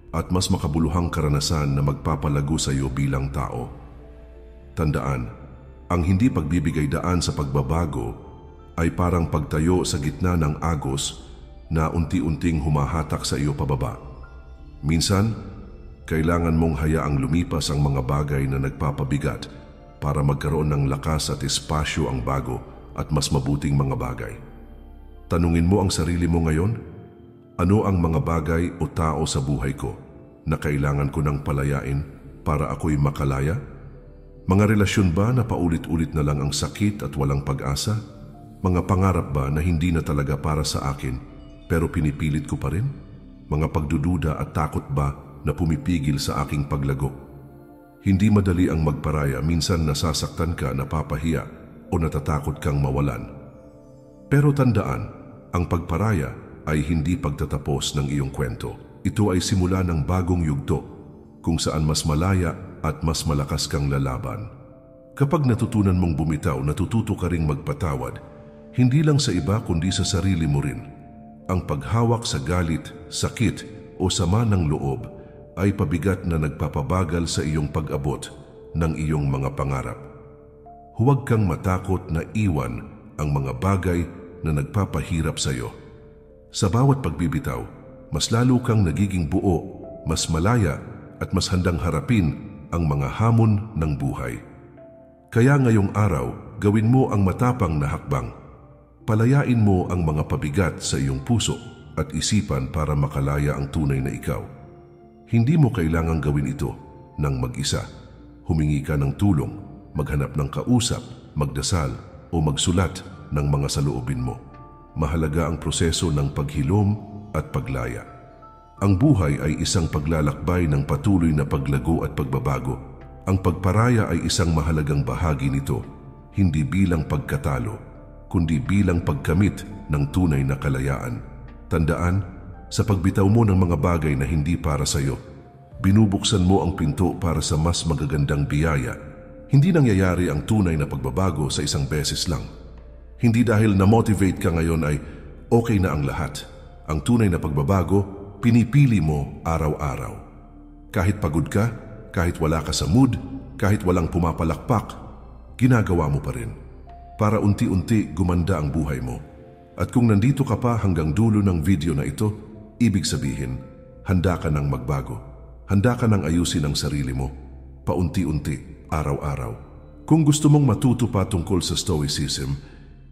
at mas makabuluhang karanasan na magpapalago sa iyo bilang tao. Tandaan, ang hindi pagbibigay daan sa pagbabago ay parang pagtayo sa gitna ng agos na unti-unting humahatak sa iyo pababa. Minsan, kailangan mong hayaang lumipas ang mga bagay na nagpapabigat para magkaroon ng lakas at espasyo ang bago at mas mabuting mga bagay. Tanungin mo ang sarili mo ngayon, ano ang mga bagay o tao sa buhay ko na kailangan ko nang palayain para ako'y makalaya? Mga relasyon ba na paulit-ulit na lang ang sakit at walang pag-asa? Mga pangarap ba na hindi na talaga para sa akin pero pinipilit ko pa rin? Mga pagdududa at takot ba na pumipigil sa aking paglago? Hindi madali ang magparaya, minsan nasasaktan ka, napapahiya o natatakot kang mawalan. Pero tandaan, ang pagparaya ay hindi pagtatapos ng iyong kwento. Ito ay simula ng bagong yugto kung saan mas malaya at mas malakas kang lalaban. Kapag natutunan mong bumitaw, natututo ka ring magpatawad, hindi lang sa iba kundi sa sarili mo rin. Ang paghawak sa galit, sakit o sama ng loob ay pabigat na nagpapabagal sa iyong pag-abot ng iyong mga pangarap. Huwag kang matakot na iwan ang mga bagay na nagpapahirap sa iyo. Sa bawat pagbibitaw, mas lalo kang nagiging buo, mas malaya at mas handang harapin ang mga hamon ng buhay. Kaya ngayong araw, gawin mo ang matapang na hakbang. Palayain mo ang mga pabigat sa iyong puso at isipan para makalaya ang tunay na ikaw. Hindi mo kailangang gawin ito ng mag-isa. Humingi ka ng tulong, maghanap ng kausap, magdasal o magsulat ng mga saloobin mo. Mahalaga ang proseso ng paghilom at paglaya. Ang buhay ay isang paglalakbay ng patuloy na paglago at pagbabago. Ang pagparaya ay isang mahalagang bahagi nito, hindi bilang pagkatalo, kundi bilang pagkamit ng tunay na kalayaan. Tandaan, sa pagbitaw mo ng mga bagay na hindi para sa iyo, binubuksan mo ang pinto para sa mas magagandang biyaya. Hindi nangyayari ang tunay na pagbabago sa isang beses lang. Hindi dahil na-motivate ka ngayon ay okay na ang lahat. Ang tunay na pagbabago, pinipili mo araw-araw. Kahit pagod ka, kahit wala ka sa mood, kahit walang pumapalakpak, ginagawa mo pa rin. Para unti-unti gumanda ang buhay mo. At kung nandito ka pa hanggang dulo ng video na ito, ibig sabihin, handa ka ng magbago. Handa ka ng ayusin ang sarili mo. Paunti-unti, araw-araw. Kung gusto mong matuto pa tungkol sa Stoicism,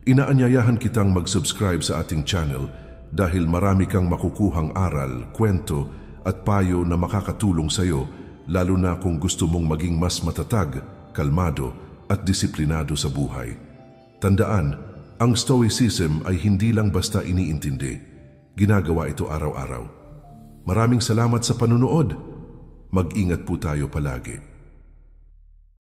inaanyayahan kitang mag-subscribe sa ating channel dahil marami kang makukuhang aral, kwento at payo na makakatulong sa iyo, lalo na kung gusto mong maging mas matatag, kalmado at disiplinado sa buhay. Tandaan, ang Stoicism ay hindi lang basta iniintindi. Ginagawa ito araw-araw. Maraming salamat sa panunood. Mag-ingat po tayo palagi.